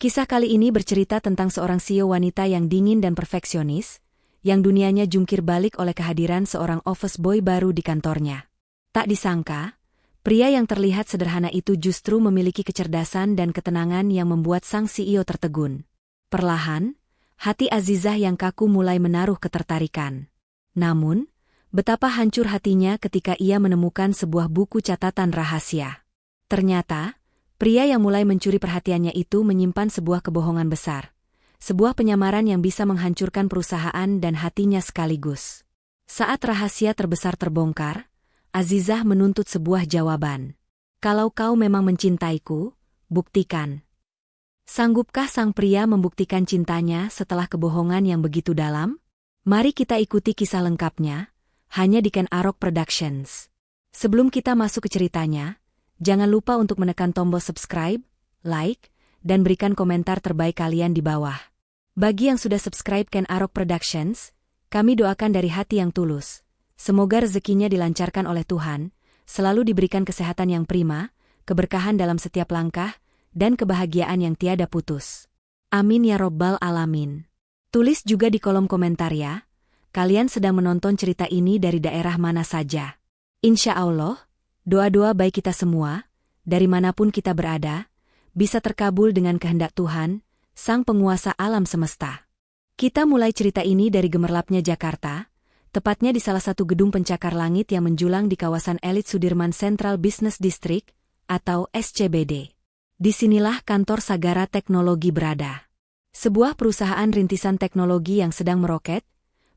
Kisah kali ini bercerita tentang seorang CEO wanita yang dingin dan perfeksionis, yang dunianya jungkir balik oleh kehadiran seorang office boy baru di kantornya. Tak disangka, pria yang terlihat sederhana itu justru memiliki kecerdasan dan ketenangan yang membuat sang CEO tertegun. Perlahan, hati Azizah yang kaku mulai menaruh ketertarikan. Namun, betapa hancur hatinya ketika ia menemukan sebuah buku catatan rahasia. Ternyata, pria yang mulai mencuri perhatiannya itu menyimpan sebuah kebohongan besar. Sebuah penyamaran yang bisa menghancurkan perusahaan dan hatinya sekaligus. Saat rahasia terbesar terbongkar, Azizah menuntut sebuah jawaban. Kalau kau memang mencintaiku, buktikan. Sanggupkah sang pria membuktikan cintanya setelah kebohongan yang begitu dalam? Mari kita ikuti kisah lengkapnya, hanya di Ken Arok Productions. Sebelum kita masuk ke ceritanya, jangan lupa untuk menekan tombol subscribe, like, dan berikan komentar terbaik kalian di bawah. Bagi yang sudah subscribe Ken Arok Productions, kami doakan dari hati yang tulus. Semoga rezekinya dilancarkan oleh Tuhan, selalu diberikan kesehatan yang prima, keberkahan dalam setiap langkah, dan kebahagiaan yang tiada putus. Amin ya robbal alamin. Tulis juga di kolom komentar ya, kalian sedang menonton cerita ini dari daerah mana saja. Insya Allah, doa-doa baik kita semua, dari manapun kita berada, bisa terkabul dengan kehendak Tuhan, Sang Penguasa alam semesta. Kita mulai cerita ini dari gemerlapnya Jakarta, tepatnya di salah satu gedung pencakar langit yang menjulang di kawasan elit Sudirman Central Business District, atau SCBD. Disinilah kantor Sagara Teknologi berada. Sebuah perusahaan rintisan teknologi yang sedang meroket,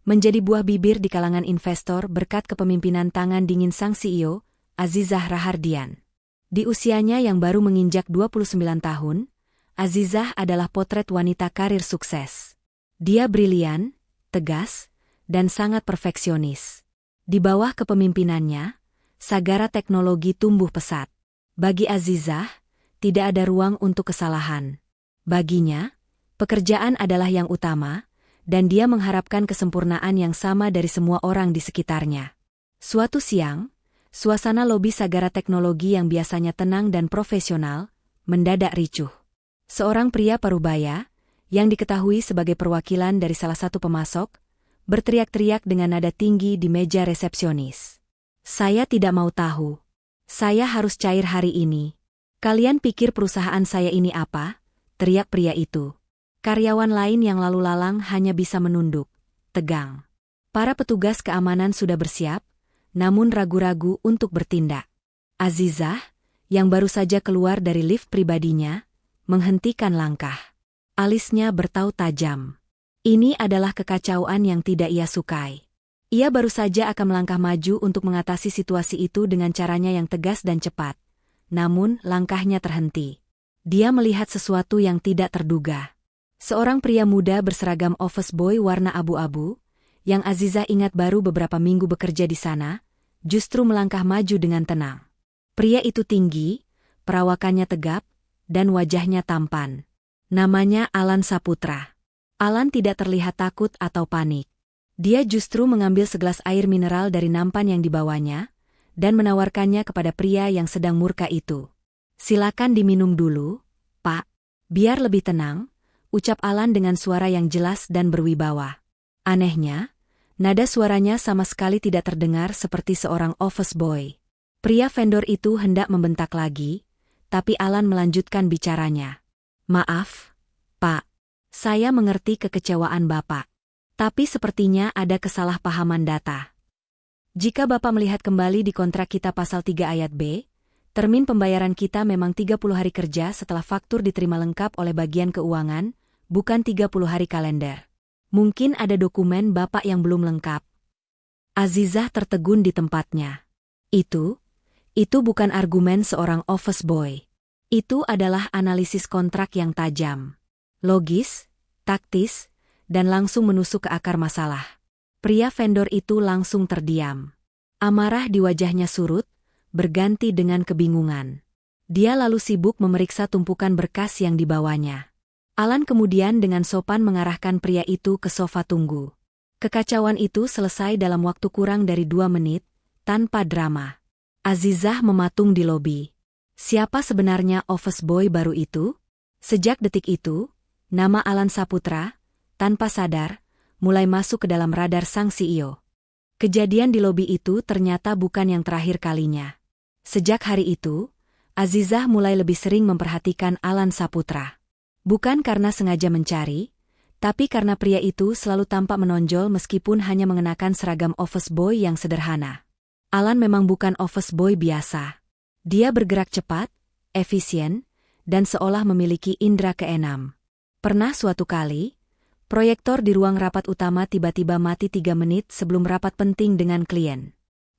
menjadi buah bibir di kalangan investor berkat kepemimpinan tangan dingin sang CEO, Azizah Rahardian. Di usianya yang baru menginjak 29 tahun, Azizah adalah potret wanita karir sukses. Dia brilian, tegas, dan sangat perfeksionis. Di bawah kepemimpinannya, Sagara Teknologi tumbuh pesat. Bagi Azizah, tidak ada ruang untuk kesalahan. Baginya, pekerjaan adalah yang utama, dan dia mengharapkan kesempurnaan yang sama dari semua orang di sekitarnya. Suatu siang, suasana lobi Sagara Teknologi yang biasanya tenang dan profesional, mendadak ricuh. Seorang pria parubaya, yang diketahui sebagai perwakilan dari salah satu pemasok, berteriak-teriak dengan nada tinggi di meja resepsionis. Saya tidak mau tahu. Saya harus cair hari ini. Kalian pikir perusahaan saya ini apa? Teriak pria itu. Karyawan lain yang lalu lalang hanya bisa menunduk, tegang. Para petugas keamanan sudah bersiap, namun ragu-ragu untuk bertindak. Azizah, yang baru saja keluar dari lift pribadinya, menghentikan langkah. Alisnya bertaut tajam. Ini adalah kekacauan yang tidak ia sukai. Ia baru saja akan melangkah maju untuk mengatasi situasi itu dengan caranya yang tegas dan cepat. Namun, langkahnya terhenti. Dia melihat sesuatu yang tidak terduga. Seorang pria muda berseragam office boy warna abu-abu, yang Azizah ingat baru beberapa minggu bekerja di sana, justru melangkah maju dengan tenang. Pria itu tinggi, perawakannya tegap, dan wajahnya tampan. Namanya Alan Saputra. Alan tidak terlihat takut atau panik. Dia justru mengambil segelas air mineral dari nampan yang dibawanya, dan menawarkannya kepada pria yang sedang murka itu. Silakan diminum dulu, Pak. Biar lebih tenang, ucap Alan dengan suara yang jelas dan berwibawa. Anehnya, nada suaranya sama sekali tidak terdengar seperti seorang office boy. Pria vendor itu hendak membentak lagi, tapi Alan melanjutkan bicaranya. Maaf, Pak. Saya mengerti kekecewaan Bapak. Tapi sepertinya ada kesalahpahaman data. Jika Bapak melihat kembali di kontrak kita pasal 3 ayat B, termin pembayaran kita memang 30 hari kerja setelah faktur diterima lengkap oleh bagian keuangan, bukan 30 hari kalender. Mungkin ada dokumen Bapak yang belum lengkap. Azizah tertegun di tempatnya. Itu bukan argumen seorang office boy. Itu adalah analisis kontrak yang tajam. Logis, taktis, dan langsung menusuk ke akar masalah. Pria vendor itu langsung terdiam. Amarah di wajahnya surut, berganti dengan kebingungan. Dia lalu sibuk memeriksa tumpukan berkas yang dibawanya. Alan kemudian dengan sopan mengarahkan pria itu ke sofa tunggu. Kekacauan itu selesai dalam waktu kurang dari 2 menit, tanpa drama. Azizah mematung di lobi. Siapa sebenarnya office boy baru itu? Sejak detik itu, nama Alan Saputra, tanpa sadar, mulai masuk ke dalam radar sang CEO. Kejadian di lobi itu ternyata bukan yang terakhir kalinya. Sejak hari itu, Azizah mulai lebih sering memperhatikan Alan Saputra. Bukan karena sengaja mencari, tapi karena pria itu selalu tampak menonjol meskipun hanya mengenakan seragam office boy yang sederhana. Alan memang bukan office boy biasa. Dia bergerak cepat, efisien, dan seolah memiliki indera keenam. Pernah suatu kali, proyektor di ruang rapat utama tiba-tiba mati 3 menit sebelum rapat penting dengan klien.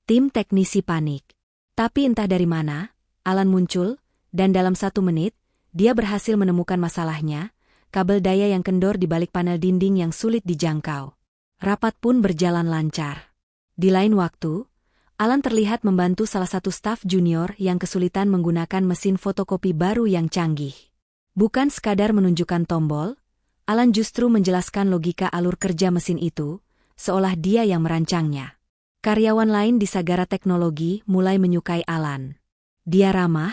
Tim teknisi panik. Tapi entah dari mana, Alan muncul, dan dalam 1 menit, dia berhasil menemukan masalahnya, kabel daya yang kendor di balik panel dinding yang sulit dijangkau. Rapat pun berjalan lancar. Di lain waktu, Alan terlihat membantu salah satu staf junior yang kesulitan menggunakan mesin fotokopi baru yang canggih. Bukan sekadar menunjukkan tombol, Alan justru menjelaskan logika alur kerja mesin itu, seolah dia yang merancangnya. Karyawan lain di Sagara Teknologi mulai menyukai Alan. Dia ramah,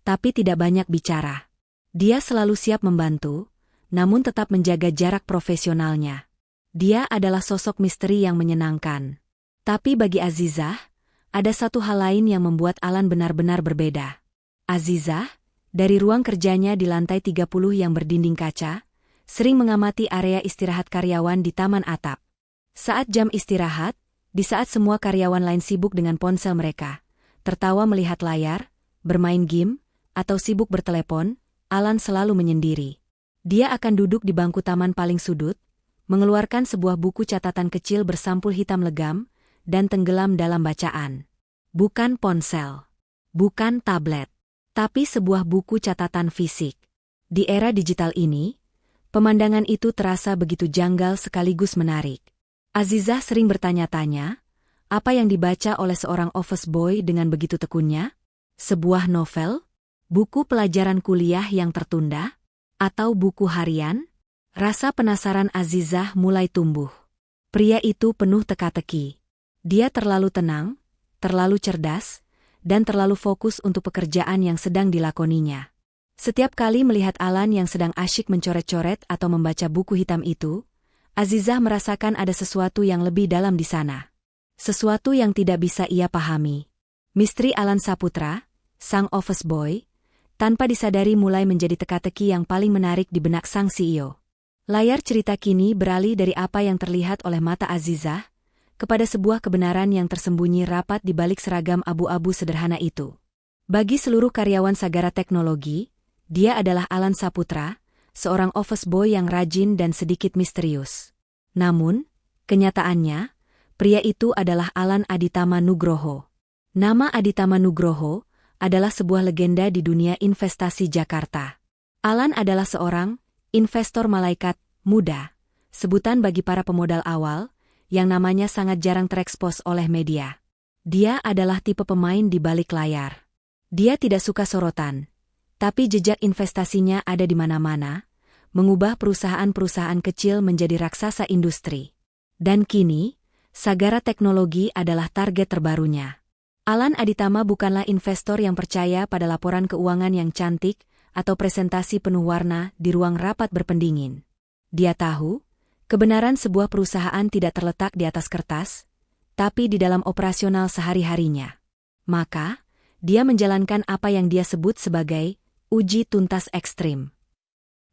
tapi tidak banyak bicara. Dia selalu siap membantu, namun tetap menjaga jarak profesionalnya. Dia adalah sosok misteri yang menyenangkan. Tapi bagi Azizah, ada satu hal lain yang membuat Alan benar-benar berbeda. Azizah, dari ruang kerjanya di lantai 30 yang berdinding kaca, sering mengamati area istirahat karyawan di taman atap. Saat jam istirahat, di saat semua karyawan lain sibuk dengan ponsel mereka, tertawa melihat layar, bermain game, atau sibuk bertelepon, Alan selalu menyendiri. Dia akan duduk di bangku taman paling sudut, mengeluarkan sebuah buku catatan kecil bersampul hitam legam, dan tenggelam dalam bacaan. Bukan ponsel, bukan tablet, tapi sebuah buku catatan fisik. Di era digital ini, pemandangan itu terasa begitu janggal sekaligus menarik. Azizah sering bertanya-tanya, apa yang dibaca oleh seorang office boy dengan begitu tekunnya? Sebuah novel? Buku pelajaran kuliah yang tertunda? Atau buku harian? Rasa penasaran Azizah mulai tumbuh. Pria itu penuh teka-teki. Dia terlalu tenang, terlalu cerdas, dan terlalu fokus untuk pekerjaan yang sedang dilakoninya. Setiap kali melihat Alan yang sedang asyik mencoret-coret atau membaca buku hitam itu, Azizah merasakan ada sesuatu yang lebih dalam di sana. Sesuatu yang tidak bisa ia pahami. Misteri Alan Saputra, sang office boy, tanpa disadari mulai menjadi teka-teki yang paling menarik di benak sang CEO. Layar cerita kini beralih dari apa yang terlihat oleh mata Azizah, kepada sebuah kebenaran yang tersembunyi rapat di balik seragam abu-abu sederhana itu. Bagi seluruh karyawan Sagara Teknologi, dia adalah Alan Saputra, seorang office boy yang rajin dan sedikit misterius. Namun, kenyataannya, pria itu adalah Alan Aditama Nugroho. Nama Aditama Nugroho adalah sebuah legenda di dunia investasi Jakarta. Alan adalah seorang investor malaikat muda, sebutan bagi para pemodal awal, yang namanya sangat jarang terekspos oleh media. Dia adalah tipe pemain di balik layar. Dia tidak suka sorotan, tapi jejak investasinya ada di mana-mana, mengubah perusahaan-perusahaan kecil menjadi raksasa industri. Dan kini, Sagara Teknologi adalah target terbarunya. Alan Aditama bukanlah investor yang percaya pada laporan keuangan yang cantik atau presentasi penuh warna di ruang rapat berpendingin. Dia tahu, kebenaran sebuah perusahaan tidak terletak di atas kertas, tapi di dalam operasional sehari-harinya. Maka, dia menjalankan apa yang dia sebut sebagai uji tuntas ekstrim.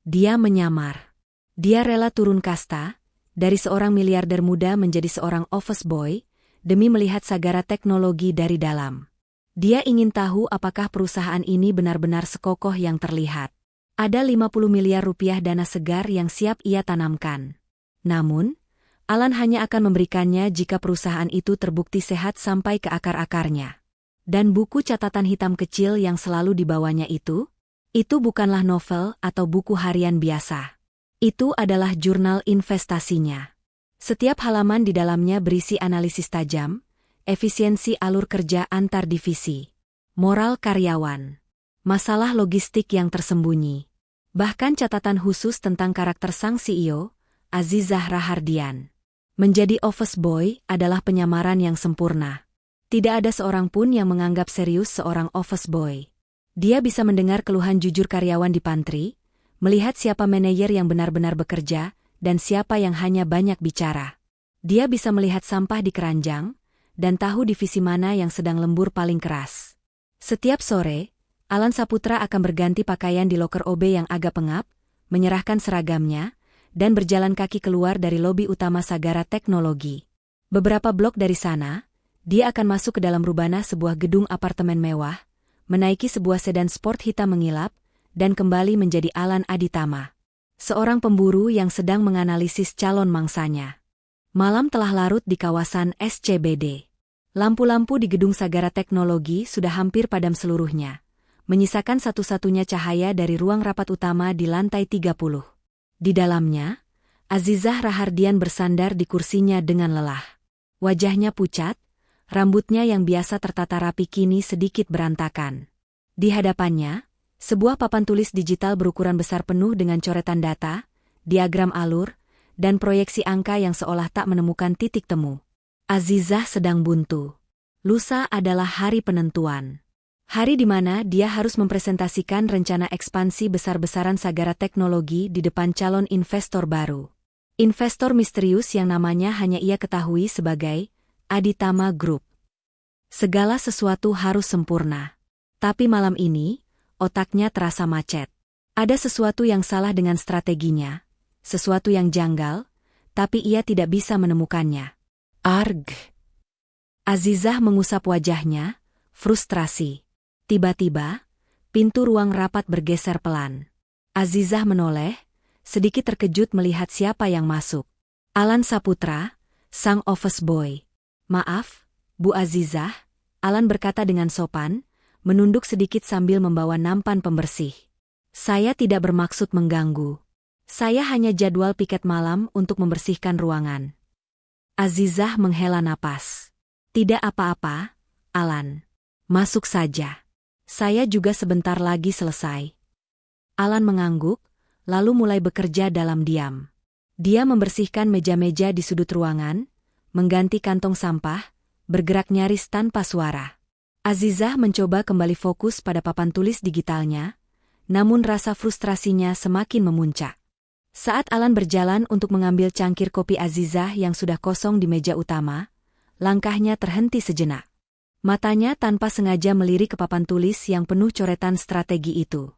Dia menyamar. Dia rela turun kasta, dari seorang miliarder muda menjadi seorang office boy, demi melihat Sagara Teknologi dari dalam. Dia ingin tahu apakah perusahaan ini benar-benar sekokoh yang terlihat. Ada 50 miliar rupiah dana segar yang siap ia tanamkan. Namun, Alan hanya akan memberikannya jika perusahaan itu terbukti sehat sampai ke akar-akarnya. Dan buku catatan hitam kecil yang selalu dibawanya itu bukanlah novel atau buku harian biasa. Itu adalah jurnal investasinya. Setiap halaman di dalamnya berisi analisis tajam, efisiensi alur kerja antar divisi, moral karyawan, masalah logistik yang tersembunyi, bahkan catatan khusus tentang karakter sang CEO, Azizah Rahardian. Menjadi office boy adalah penyamaran yang sempurna. Tidak ada seorang pun yang menganggap serius seorang office boy. Dia bisa mendengar keluhan jujur karyawan di pantry, melihat siapa manajer yang benar-benar bekerja dan siapa yang hanya banyak bicara. Dia bisa melihat sampah di keranjang dan tahu divisi mana yang sedang lembur paling keras. Setiap sore, Alan Saputra akan berganti pakaian di loker OB yang agak pengap, menyerahkan seragamnya, dan berjalan kaki keluar dari lobi utama Sagara Teknologi. Beberapa blok dari sana, dia akan masuk ke dalam rubana sebuah gedung apartemen mewah, menaiki sebuah sedan sport hitam mengilap, dan kembali menjadi Alan Aditama, seorang pemburu yang sedang menganalisis calon mangsanya. Malam telah larut di kawasan SCBD. Lampu-lampu di gedung Sagara Teknologi sudah hampir padam seluruhnya, menyisakan satu-satunya cahaya dari ruang rapat utama di lantai 30. Di dalamnya, Azizah Rahardian bersandar di kursinya dengan lelah. Wajahnya pucat, rambutnya yang biasa tertata rapi kini sedikit berantakan. Di hadapannya, sebuah papan tulis digital berukuran besar penuh dengan coretan data, diagram alur, dan proyeksi angka yang seolah tak menemukan titik temu. Azizah sedang buntu. Lusa adalah hari penentuan. Hari di mana dia harus mempresentasikan rencana ekspansi besar-besaran Sagara Teknologi di depan calon investor baru. Investor misterius yang namanya hanya ia ketahui sebagai Aditama Group. Segala sesuatu harus sempurna. Tapi malam ini, otaknya terasa macet. Ada sesuatu yang salah dengan strateginya, sesuatu yang janggal, tapi ia tidak bisa menemukannya. Arg! Azizah mengusap wajahnya, frustrasi. Tiba-tiba, pintu ruang rapat bergeser pelan. Azizah menoleh, sedikit terkejut melihat siapa yang masuk. Alan Saputra, sang office boy. "Maaf, Bu Azizah," Alan berkata dengan sopan, menunduk sedikit sambil membawa nampan pembersih. "Saya tidak bermaksud mengganggu. Saya hanya jadwal piket malam untuk membersihkan ruangan." Azizah menghela napas. "Tidak apa-apa, Alan. Masuk saja. Saya juga sebentar lagi selesai." Alan mengangguk, lalu mulai bekerja dalam diam. Dia membersihkan meja-meja di sudut ruangan, mengganti kantong sampah, bergerak nyaris tanpa suara. Azizah mencoba kembali fokus pada papan tulis digitalnya, namun rasa frustrasinya semakin memuncak. Saat Alan berjalan untuk mengambil cangkir kopi Azizah yang sudah kosong di meja utama, langkahnya terhenti sejenak. Matanya tanpa sengaja melirik ke papan tulis yang penuh coretan strategi itu.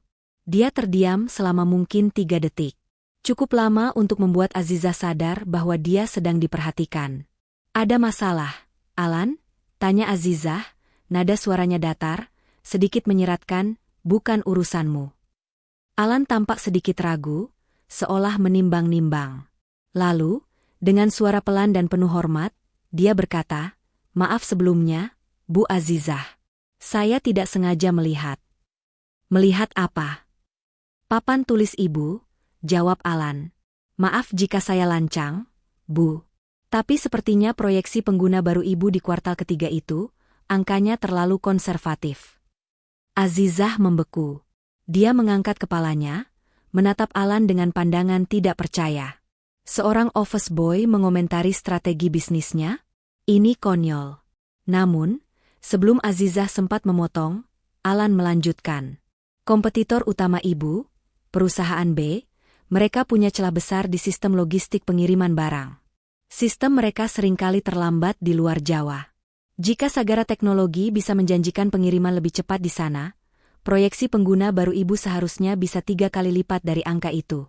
Dia terdiam selama mungkin 3 detik. Cukup lama untuk membuat Azizah sadar bahwa dia sedang diperhatikan. "Ada masalah, Alan?" tanya Azizah, nada suaranya datar, sedikit menyeratkan, "Bukan urusanmu." Alan tampak sedikit ragu, seolah menimbang-nimbang. Lalu, dengan suara pelan dan penuh hormat, dia berkata, "Maaf sebelumnya, Bu Azizah. Saya tidak sengaja melihat." "Melihat apa?" "Papan tulis Ibu," jawab Alan. "Maaf jika saya lancang, Bu. Tapi sepertinya proyeksi pengguna baru Ibu di kuartal ketiga itu, angkanya terlalu konservatif." Azizah membeku. Dia mengangkat kepalanya, menatap Alan dengan pandangan tidak percaya. Seorang office boy mengomentari strategi bisnisnya? Ini konyol. Namun, sebelum Azizah sempat memotong, Alan melanjutkan. "Kompetitor utama Ibu, perusahaan B, mereka punya celah besar di sistem logistik pengiriman barang. Sistem mereka seringkali terlambat di luar Jawa. Jika Sagara Teknologi bisa menjanjikan pengiriman lebih cepat di sana, proyeksi pengguna baru Ibu seharusnya bisa 3 kali lipat dari angka itu."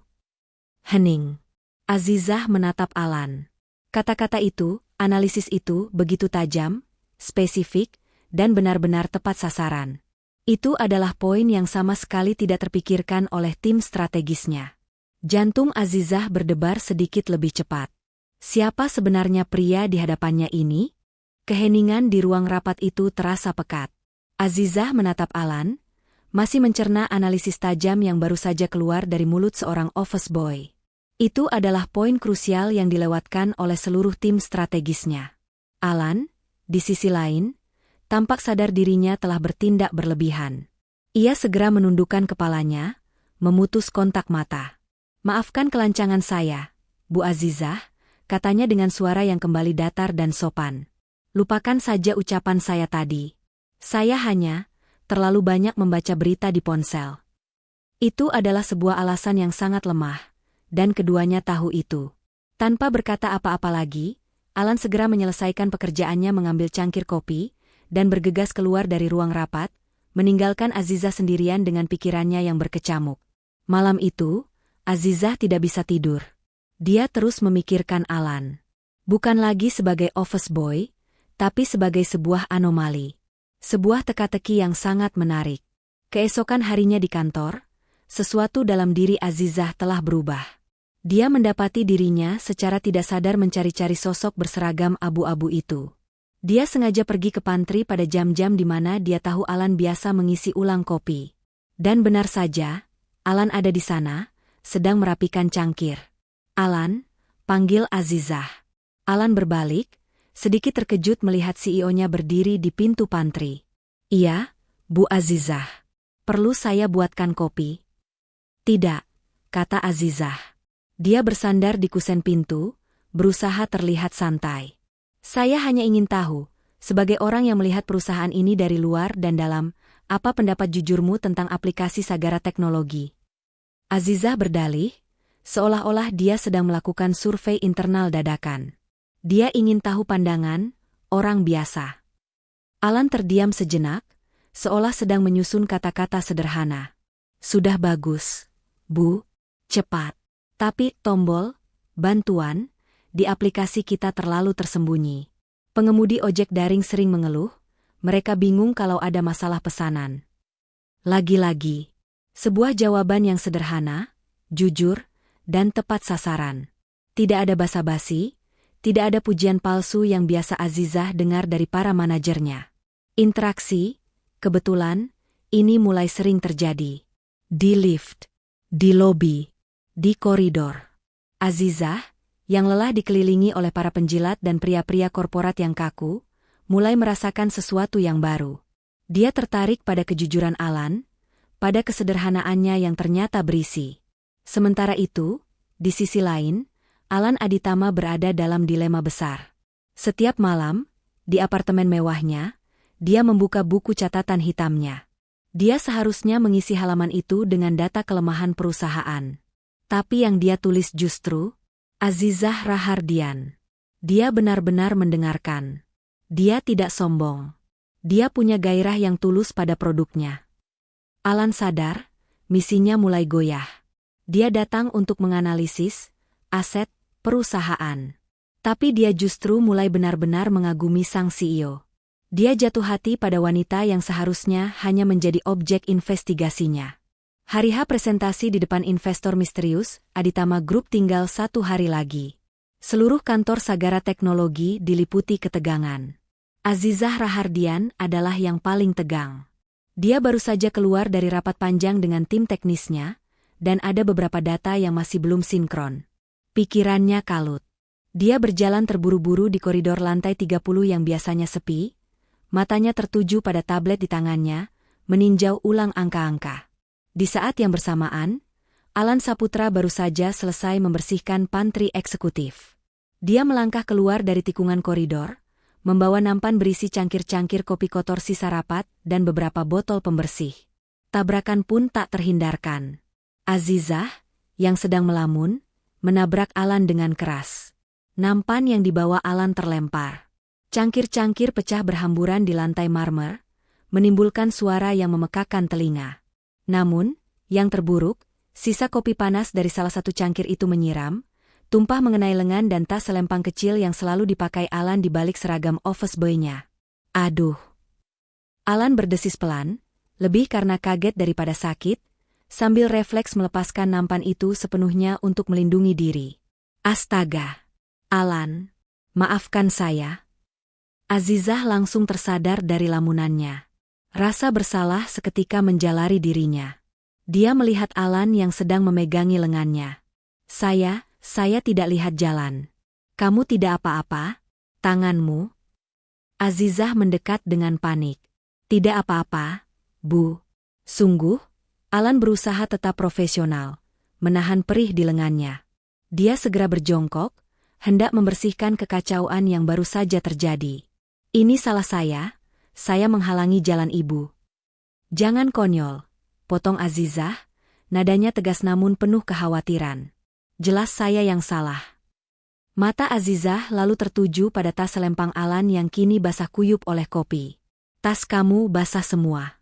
Hening. Azizah menatap Alan. Kata-kata itu, analisis itu begitu tajam, spesifik, dan benar-benar tepat sasaran. Itu adalah poin yang sama sekali tidak terpikirkan oleh tim strategisnya. Jantung Azizah berdebar sedikit lebih cepat. Siapa sebenarnya pria di hadapannya ini? Keheningan di ruang rapat itu terasa pekat. Azizah menatap Alan, masih mencerna analisis tajam yang baru saja keluar dari mulut seorang office boy. Itu adalah poin krusial yang dilewatkan oleh seluruh tim strategisnya. Alan, di sisi lain, tampak sadar dirinya telah bertindak berlebihan. Ia segera menundukkan kepalanya, memutus kontak mata. "Maafkan kelancangan saya, Bu Azizah," katanya dengan suara yang kembali datar dan sopan. "Lupakan saja ucapan saya tadi. Saya hanya terlalu banyak membaca berita di ponsel." Itu adalah sebuah alasan yang sangat lemah, dan keduanya tahu itu. Tanpa berkata apa-apa lagi, Alan segera menyelesaikan pekerjaannya mengambil cangkir kopi, dan bergegas keluar dari ruang rapat, meninggalkan Azizah sendirian dengan pikirannya yang berkecamuk. Malam itu, Azizah tidak bisa tidur. Dia terus memikirkan Alan. Bukan lagi sebagai office boy, tapi sebagai sebuah anomali. Sebuah teka-teki yang sangat menarik. Keesokan harinya di kantor, sesuatu dalam diri Azizah telah berubah. Dia mendapati dirinya secara tidak sadar mencari-cari sosok berseragam abu-abu itu. Dia sengaja pergi ke pantry pada jam-jam di mana dia tahu Alan biasa mengisi ulang kopi. Dan benar saja, Alan ada di sana, sedang merapikan cangkir. "Alan," panggil Azizah. Alan berbalik, sedikit terkejut melihat CEO-nya berdiri di pintu pantry. "Iya, Bu Azizah. Perlu saya buatkan kopi?" "Tidak," kata Azizah. Dia bersandar di kusen pintu, berusaha terlihat santai. "Saya hanya ingin tahu, sebagai orang yang melihat perusahaan ini dari luar dan dalam, apa pendapat jujurmu tentang aplikasi Sagara Teknologi?" Azizah berdalih, seolah-olah dia sedang melakukan survei internal dadakan. Dia ingin tahu pandangan orang biasa. Alan terdiam sejenak, seolah sedang menyusun kata-kata sederhana. "Sudah bagus, Bu. Cepat. Tapi tombol bantuan di aplikasi kita terlalu tersembunyi." Pengemudi ojek daring sering mengeluh, mereka bingung kalau ada masalah pesanan. Lagi-lagi, sebuah jawaban yang sederhana, jujur, dan tepat sasaran. Tidak ada basa-basi, tidak ada pujian palsu yang biasa Azizah dengar dari para manajernya. Interaksi, kebetulan, ini mulai sering terjadi. Di lift, di lobi, di koridor. Azizah, yang lelah dikelilingi oleh para penjilat dan pria-pria korporat yang kaku, mulai merasakan sesuatu yang baru. Dia tertarik pada kejujuran Alan, pada kesederhanaannya yang ternyata berisi. Sementara itu, di sisi lain, Alan Aditama berada dalam dilema besar. Setiap malam, di apartemen mewahnya, dia membuka buku catatan hitamnya. Dia seharusnya mengisi halaman itu dengan data kelemahan perusahaan. Tapi yang dia tulis justru, Azizah Rahardian. Dia benar-benar mendengarkan. Dia tidak sombong. Dia punya gairah yang tulus pada produknya. Alan sadar, misinya mulai goyah. Dia datang untuk menganalisis aset perusahaan. Tapi dia justru mulai benar-benar mengagumi sang CEO. Dia jatuh hati pada wanita yang seharusnya hanya menjadi objek investigasinya. Hari H presentasi di depan investor misterius, Aditama Group tinggal 1 hari lagi. Seluruh kantor Sagara Teknologi diliputi ketegangan. Azizah Rahardian adalah yang paling tegang. Dia baru saja keluar dari rapat panjang dengan tim teknisnya, dan ada beberapa data yang masih belum sinkron. Pikirannya kalut. Dia berjalan terburu-buru di koridor lantai 30 yang biasanya sepi, matanya tertuju pada tablet di tangannya, meninjau ulang angka-angka. Di saat yang bersamaan, Alan Saputra baru saja selesai membersihkan pantry eksekutif. Dia melangkah keluar dari tikungan koridor, membawa nampan berisi cangkir-cangkir kopi kotor sisa rapat dan beberapa botol pembersih. Tabrakan pun tak terhindarkan. Azizah, yang sedang melamun, menabrak Alan dengan keras. Nampan yang dibawa Alan terlempar. Cangkir-cangkir pecah berhamburan di lantai marmer, menimbulkan suara yang memekakan telinga. Namun, yang terburuk, sisa kopi panas dari salah satu cangkir itu menyiram, tumpah mengenai lengan dan tas selempang kecil yang selalu dipakai Alan di balik seragam office boy-nya. "Aduh." Alan berdesis pelan, lebih karena kaget daripada sakit, sambil refleks melepaskan nampan itu sepenuhnya untuk melindungi diri. "Astaga. Alan, maafkan saya." Azizah langsung tersadar dari lamunannya. Rasa bersalah seketika menjalari dirinya. Dia melihat Alan yang sedang memegangi lengannya. Saya tidak lihat jalan." "Kamu tidak apa-apa? Tanganmu?" Azizah mendekat dengan panik. "Tidak apa-apa, Bu." Sungguh, Alan berusaha tetap profesional, menahan perih di lengannya. Dia segera berjongkok, hendak membersihkan kekacauan yang baru saja terjadi. "Ini salah saya menghalangi jalan Ibu." "Jangan konyol," potong Azizah, Nadanya tegas namun penuh kekhawatiran. Jelas saya yang salah. Mata Azizah lalu tertuju pada tas selempang Alan yang kini basah kuyup oleh kopi. Tas kamu basah semua.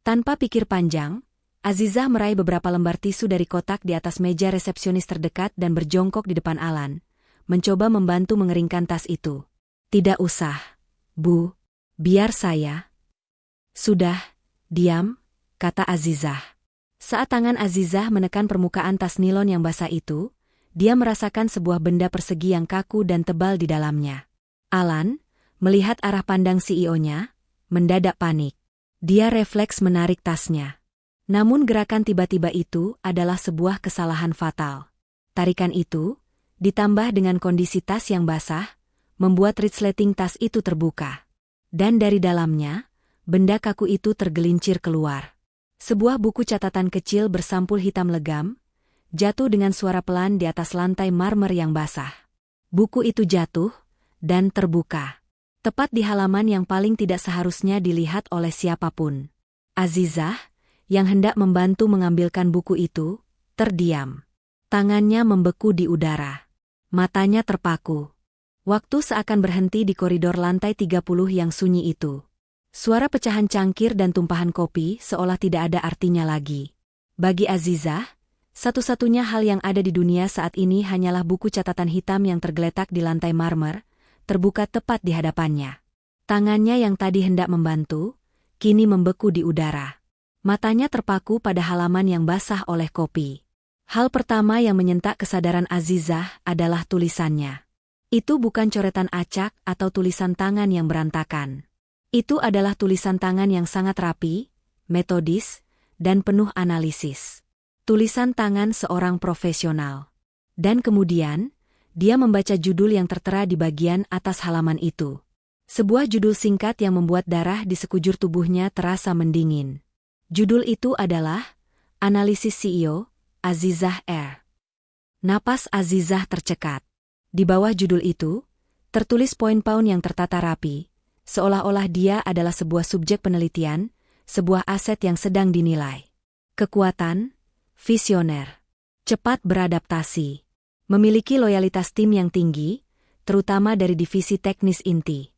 Tanpa pikir panjang, Azizah meraih beberapa lembar tisu dari kotak di atas meja resepsionis terdekat dan berjongkok di depan Alan, mencoba membantu mengeringkan tas itu. Tidak usah, Bu. Biar saya. Sudah, diam, kata Azizah. Saat tangan Azizah menekan permukaan tas nilon yang basah itu, dia merasakan sebuah benda persegi yang kaku dan tebal di dalamnya. Alan, melihat arah pandang CEO-nya, mendadak panik. Dia refleks menarik tasnya. Namun gerakan tiba-tiba itu adalah sebuah kesalahan fatal. Tarikan itu, ditambah dengan kondisi tas yang basah, membuat resleting tas itu terbuka. Dan dari dalamnya, benda kaku itu tergelincir keluar. Sebuah buku catatan kecil bersampul hitam legam, jatuh dengan suara pelan di atas lantai marmer yang basah. Buku itu jatuh, dan terbuka. Tepat di halaman yang paling tidak seharusnya dilihat oleh siapapun. Azizah, yang hendak membantu mengambilkan buku itu, terdiam. Tangannya membeku di udara. Matanya terpaku. Waktu seakan berhenti di koridor lantai 30 yang sunyi itu. Suara pecahan cangkir dan tumpahan kopi seolah tidak ada artinya lagi. Bagi Azizah, satu-satunya hal yang ada di dunia saat ini hanyalah buku catatan hitam yang tergeletak di lantai marmer, terbuka tepat di hadapannya. Tangannya yang tadi hendak membantu, kini membeku di udara. Matanya terpaku pada halaman yang basah oleh kopi. Hal pertama yang menyentak kesadaran Azizah adalah tulisannya. Itu bukan coretan acak atau tulisan tangan yang berantakan. Itu adalah tulisan tangan yang sangat rapi, metodis, dan penuh analisis. Tulisan tangan seorang profesional. Dan kemudian, dia membaca judul yang tertera di bagian atas halaman itu. Sebuah judul singkat yang membuat darah di sekujur tubuhnya terasa mendingin. Judul itu adalah Analisis CEO, Azizah R. Napas Azizah tercekat. Di bawah judul itu, tertulis poin-poin yang tertata rapi, seolah-olah dia adalah sebuah subjek penelitian, sebuah aset yang sedang dinilai. Kekuatan, visioner, cepat beradaptasi, memiliki loyalitas tim yang tinggi, terutama dari divisi teknis inti.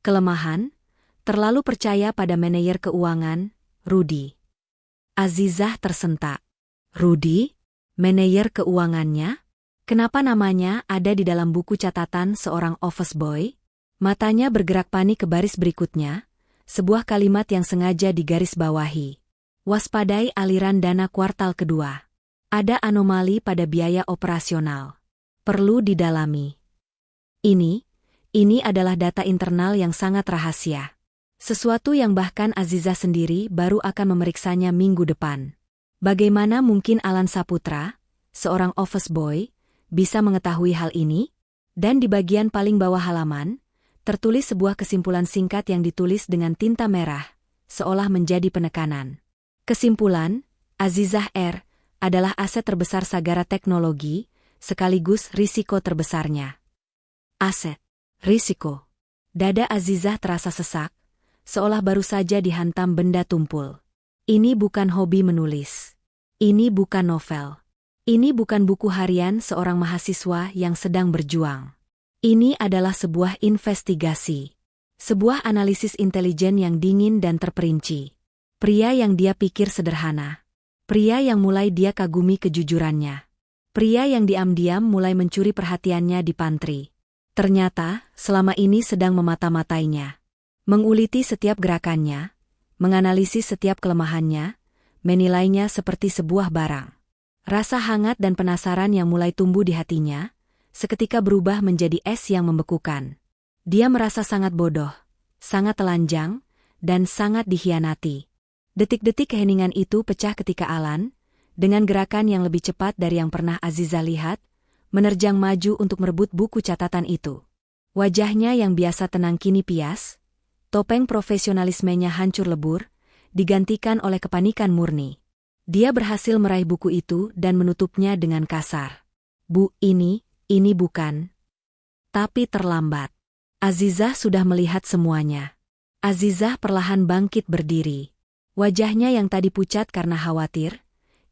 Kelemahan, terlalu percaya pada manajer keuangan, Rudy. Azizah tersentak. Rudy? Manajer keuangannya? Kenapa namanya ada di dalam buku catatan seorang office boy? Matanya bergerak panik ke baris berikutnya, sebuah kalimat yang sengaja digarisbawahi. Waspadai aliran dana kuartal kedua. Ada anomali pada biaya operasional. Perlu didalami. Ini adalah data internal yang sangat rahasia. Sesuatu yang bahkan Azizah sendiri baru akan memeriksanya minggu depan. Bagaimana mungkin Alan Saputra, seorang office boy, bisa mengetahui hal ini? Dan di bagian paling bawah halaman, tertulis sebuah kesimpulan singkat yang ditulis dengan tinta merah, seolah menjadi penekanan. Kesimpulan, Azizah R. adalah aset terbesar Sagara Teknologi, sekaligus risiko terbesarnya. Aset, risiko. Dada Azizah terasa sesak, seolah baru saja dihantam benda tumpul. Ini bukan hobi menulis. Ini bukan novel. Ini bukan buku harian seorang mahasiswa yang sedang berjuang. Ini adalah sebuah investigasi. Sebuah analisis intelijen yang dingin dan terperinci. Pria yang dia pikir sederhana. Pria yang mulai dia kagumi kejujurannya. Pria yang diam-diam mulai mencuri perhatiannya di pantry. Ternyata, selama ini sedang memata-matainya. Menguliti setiap gerakannya, menganalisis setiap kelemahannya, menilainya seperti sebuah barang. Rasa hangat dan penasaran yang mulai tumbuh di hatinya, seketika berubah menjadi es yang membekukan. Dia merasa sangat bodoh, sangat telanjang, dan sangat dikhianati. Detik-detik keheningan itu pecah ketika Alan, dengan gerakan yang lebih cepat dari yang pernah Azizah lihat, menerjang maju untuk merebut buku catatan itu. Wajahnya yang biasa tenang kini pias, topeng profesionalismenya hancur lebur, digantikan oleh kepanikan murni. Dia berhasil meraih buku itu dan menutupnya dengan kasar. Bu, ini bukan. Tapi terlambat. Azizah sudah melihat semuanya. Azizah perlahan bangkit berdiri. Wajahnya yang tadi pucat karena khawatir,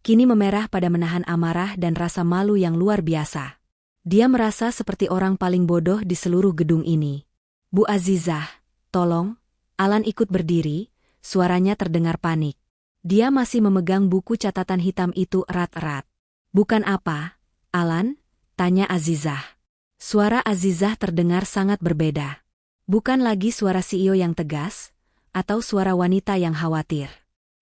kini memerah pada menahan amarah dan rasa malu yang luar biasa. Dia merasa seperti orang paling bodoh di seluruh gedung ini. Bu Azizah, tolong. Alan ikut berdiri, suaranya terdengar panik. Dia masih memegang buku catatan hitam itu erat-erat. Bukan apa, Alan? Tanya Azizah. Suara Azizah terdengar sangat berbeda. Bukan lagi suara CEO yang tegas, atau suara wanita yang khawatir.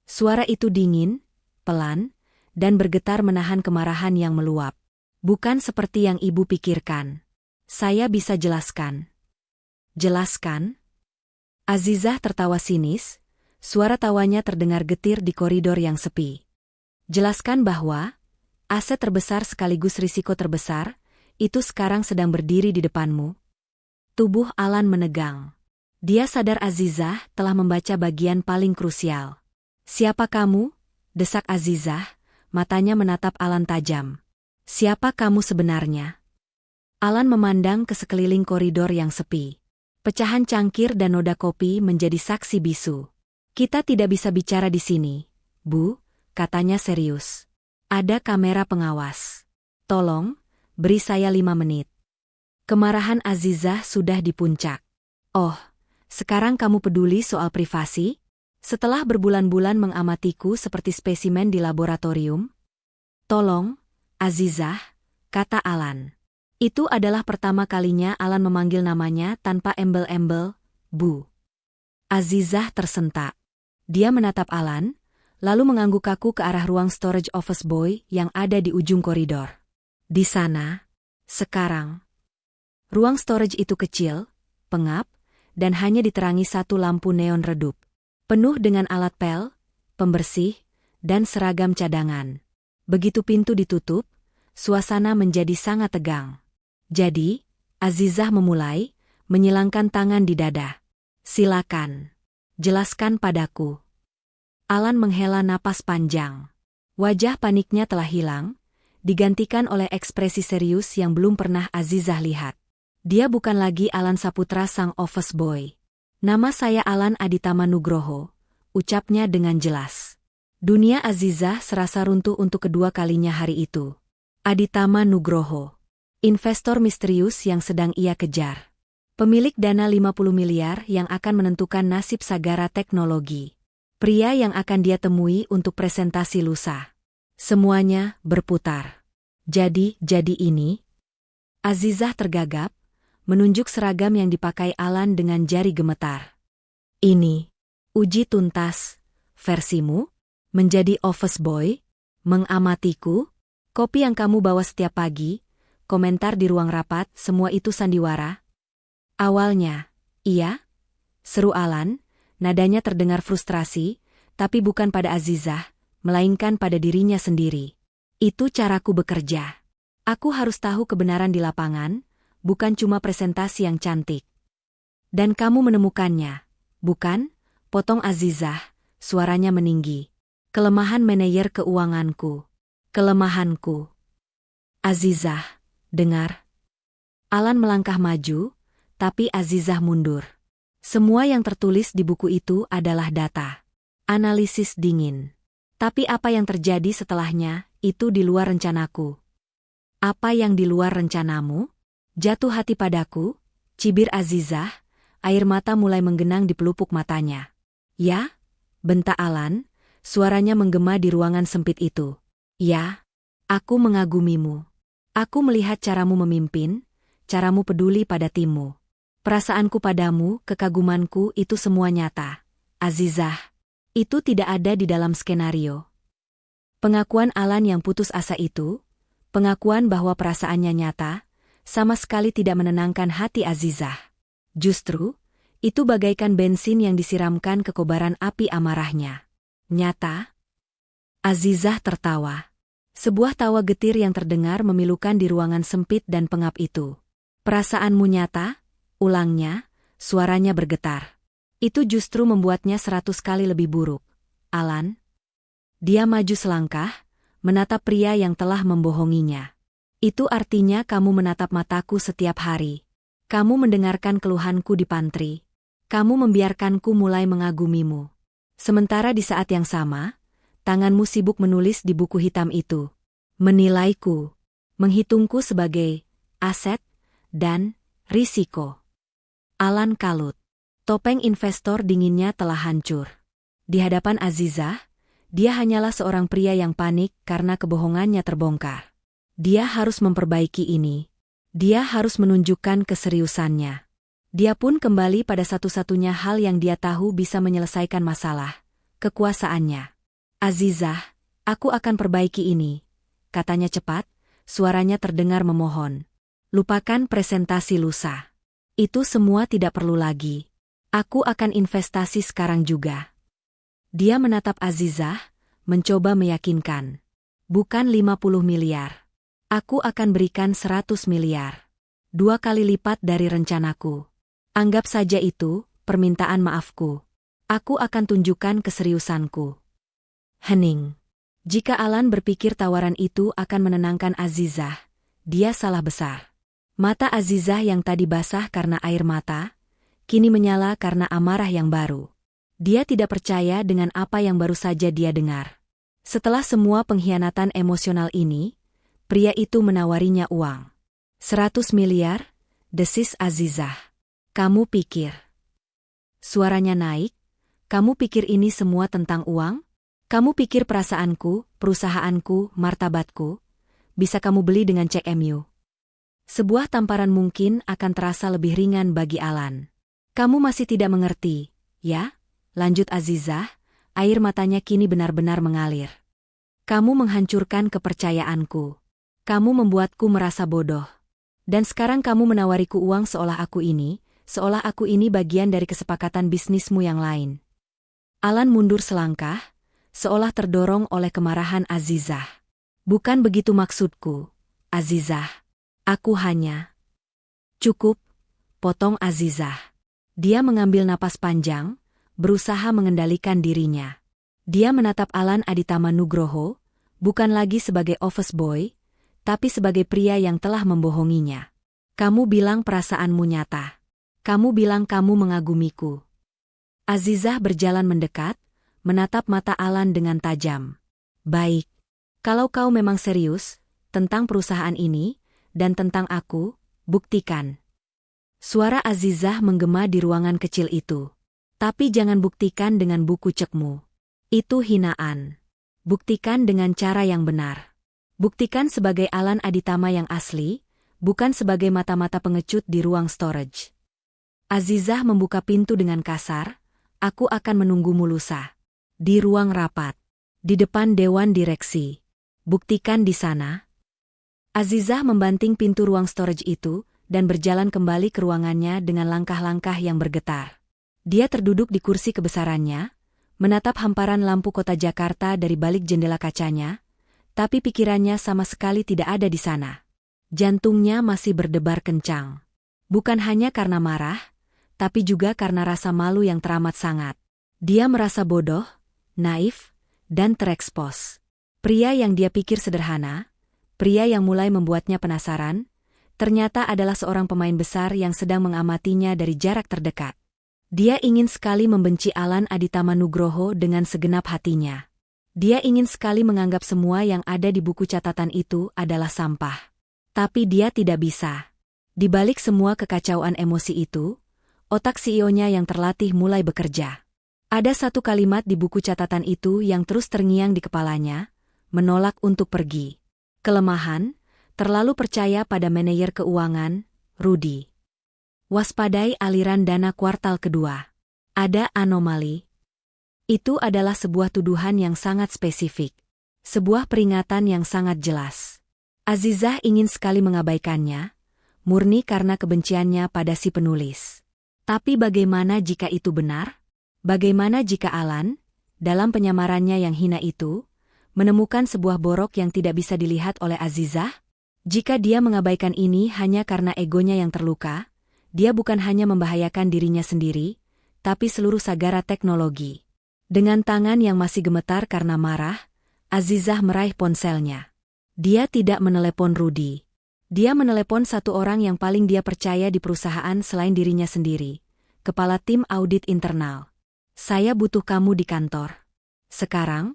Suara itu dingin, pelan, dan bergetar menahan kemarahan yang meluap. Bukan seperti yang ibu pikirkan. Saya bisa jelaskan. Jelaskan? Azizah tertawa sinis, suara tawanya terdengar getir di koridor yang sepi. Jelaskan bahwa aset terbesar sekaligus risiko terbesar, itu sekarang sedang berdiri di depanmu. Tubuh Alan menegang. Dia sadar Azizah telah membaca bagian paling krusial. Siapa kamu? Desak Azizah, matanya menatap Alan tajam. Siapa kamu sebenarnya? Alan memandang ke sekeliling koridor yang sepi. Pecahan cangkir dan noda kopi menjadi saksi bisu. Kita tidak bisa bicara di sini, Bu, katanya serius. Ada kamera pengawas. Tolong, beri saya 5 menit. Kemarahan Azizah sudah di puncak. Oh, sekarang kamu peduli soal privasi? Setelah berbulan-bulan mengamatiku seperti spesimen di laboratorium? Tolong, Azizah, kata Alan. Itu adalah pertama kalinya Alan memanggil namanya tanpa embel-embel, Bu. Azizah tersentak. Dia menatap Alan, lalu mengangguk kaku ke arah ruang storage office boy yang ada di ujung koridor. Di sana, sekarang. Ruang storage itu kecil, pengap, dan hanya diterangi satu lampu neon redup. Penuh dengan alat pel, pembersih, dan seragam cadangan. Begitu pintu ditutup, suasana menjadi sangat tegang. Jadi, Azizah memulai, menyilangkan tangan di dada. Silakan. Jelaskan padaku. Alan menghela napas panjang. Wajah paniknya telah hilang, digantikan oleh ekspresi serius yang belum pernah Azizah lihat. Dia bukan lagi Alan Saputra sang office boy. Nama saya Alan Aditama Nugroho, ucapnya dengan jelas. Dunia Azizah serasa runtuh untuk kedua kalinya hari itu. Aditama Nugroho. Investor misterius yang sedang ia kejar. Pemilik dana 50 miliar yang akan menentukan nasib Sagara Teknologi. Pria yang akan dia temui untuk presentasi lusa. Semuanya berputar. Jadi ini? Azizah tergagap, menunjuk seragam yang dipakai Alan dengan jari gemetar. Ini, uji tuntas, versimu, menjadi office boy, mengamatiku, kopi yang kamu bawa setiap pagi, komentar di ruang rapat, semua itu sandiwara. Awalnya, iya, seru Alan, nadanya terdengar frustrasi, tapi bukan pada Azizah, melainkan pada dirinya sendiri. Itu caraku bekerja. Aku harus tahu kebenaran di lapangan, bukan cuma presentasi yang cantik. Dan kamu menemukannya, bukan? Potong Azizah, suaranya meninggi. Kelemahan manajer keuanganku. Kelemahanku. Azizah, dengar. Alan melangkah maju, tapi Azizah mundur. Semua yang tertulis di buku itu adalah data. Analisis dingin. Tapi apa yang terjadi setelahnya, itu di luar rencanaku. Apa yang di luar rencanamu? Jatuh hati padaku, cibir Azizah, air mata mulai menggenang di pelupuk matanya. Ya? Bentak Alan, suaranya menggema di ruangan sempit itu. Ya, aku mengagumimu. Aku melihat caramu memimpin, caramu peduli pada timmu. Perasaanku padamu, kekagumanku itu semua nyata. Azizah, itu tidak ada di dalam skenario. Pengakuan Alan yang putus asa itu, pengakuan bahwa perasaannya nyata, sama sekali tidak menenangkan hati Azizah. Justru, itu bagaikan bensin yang disiramkan ke kobaran api amarahnya. Nyata? Azizah tertawa. Sebuah tawa getir yang terdengar memilukan di ruangan sempit dan pengap itu. Perasaanmu nyata? Ulangnya, suaranya bergetar. Itu justru membuatnya 100 kali lebih buruk. Alan? Dia maju selangkah, menatap pria yang telah membohonginya. Itu artinya kamu menatap mataku setiap hari. Kamu mendengarkan keluhanku di pantry. Kamu membiarkanku mulai mengagumimu. Sementara di saat yang sama, Tanganmu sibuk menulis di buku hitam itu. Menilaiku, menghitungku sebagai aset dan risiko. Alan kalut. Topeng investor dinginnya telah hancur. Di hadapan Azizah, dia hanyalah seorang pria yang panik karena kebohongannya terbongkar. Dia harus memperbaiki ini. Dia harus menunjukkan keseriusannya. Dia pun kembali pada satu-satunya hal yang dia tahu bisa menyelesaikan masalah, kekuasaannya. Azizah, aku akan perbaiki ini, katanya cepat, suaranya terdengar memohon. Lupakan presentasi lusa. Itu semua tidak perlu lagi. Aku akan investasi sekarang juga. Dia menatap Azizah, mencoba meyakinkan. Bukan 50 miliar. Aku akan berikan 100 miliar. 2 kali lipat dari rencanaku. Anggap saja itu permintaan maafku. Aku akan tunjukkan keseriusanku. Hening. Jika Alan berpikir tawaran itu akan menenangkan Azizah, dia salah besar. Mata Azizah yang tadi basah karena air mata, kini menyala karena amarah yang baru. Dia tidak percaya dengan apa yang baru saja dia dengar. Setelah semua pengkhianatan emosional ini, pria itu menawarinya uang. 100 miliar, desis Azizah. Kamu pikir? Suaranya naik. Kamu pikir ini semua tentang uang? Kamu pikir perasaanku, perusahaanku, martabatku, bisa kamu beli dengan cek MU? Sebuah tamparan mungkin akan terasa lebih ringan bagi Alan. Kamu masih tidak mengerti, ya? Lanjut Azizah, air matanya kini benar-benar mengalir. Kamu menghancurkan kepercayaanku. Kamu membuatku merasa bodoh. Dan sekarang kamu menawariku uang seolah aku ini bagian dari kesepakatan bisnismu yang lain. Alan mundur selangkah, seolah terdorong oleh kemarahan Azizah. Bukan begitu maksudku, Azizah. Aku hanya... Cukup, potong Azizah. Dia mengambil napas panjang, berusaha mengendalikan dirinya. Dia menatap Alan Aditama Nugroho, bukan lagi sebagai office boy, tapi sebagai pria yang telah membohonginya. Kamu bilang perasaanmu nyata. Kamu bilang kamu mengagumiku. Azizah berjalan mendekat, menatap mata Alan dengan tajam. Baik. Kalau kau memang serius, tentang perusahaan ini, dan tentang aku, buktikan. Suara Azizah menggema di ruangan kecil itu. Tapi jangan buktikan dengan buku cekmu. Itu hinaan. Buktikan dengan cara yang benar. Buktikan sebagai Alan Aditama yang asli, bukan sebagai mata-mata pengecut di ruang storage. Azizah membuka pintu dengan kasar, aku akan menunggumu lusa. Di ruang rapat. Di depan dewan direksi. Buktikan di sana. Azizah membanting pintu ruang storage itu, dan berjalan kembali ke ruangannya dengan langkah-langkah yang bergetar. Dia terduduk di kursi kebesarannya, menatap hamparan lampu kota Jakarta dari balik jendela kacanya, tapi pikirannya sama sekali tidak ada di sana. Jantungnya masih berdebar kencang. Bukan hanya karena marah, tapi juga karena rasa malu yang teramat sangat. Dia merasa bodoh, naif, dan terekspos. Pria yang dia pikir sederhana, pria yang mulai membuatnya penasaran, ternyata adalah seorang pemain besar yang sedang mengamatinya dari jarak terdekat. Dia ingin sekali membenci Alan Aditama Nugroho dengan segenap hatinya. Dia ingin sekali menganggap semua yang ada di buku catatan itu adalah sampah. Tapi dia tidak bisa. Di balik semua kekacauan emosi itu, otak CEO-nya yang terlatih mulai bekerja. Ada satu kalimat di buku catatan itu yang terus terngiang di kepalanya, menolak untuk pergi. Kelemahan, terlalu percaya pada manajer keuangan, Rudy. Waspadai aliran dana kuartal kedua. Ada anomali. Itu adalah sebuah tuduhan yang sangat spesifik. Sebuah peringatan yang sangat jelas. Azizah ingin sekali mengabaikannya, murni karena kebenciannya pada si penulis. Tapi bagaimana jika itu benar? Bagaimana jika Alan, dalam penyamarannya yang hina itu, menemukan sebuah borok yang tidak bisa dilihat oleh Azizah? Jika dia mengabaikan ini hanya karena egonya yang terluka, dia bukan hanya membahayakan dirinya sendiri, tapi seluruh sagara teknologi. Dengan tangan yang masih gemetar karena marah, Azizah meraih ponselnya. Dia tidak menelepon Rudy. Dia menelepon satu orang yang paling dia percaya di perusahaan selain dirinya sendiri, kepala tim audit internal. Saya butuh kamu di kantor. Sekarang,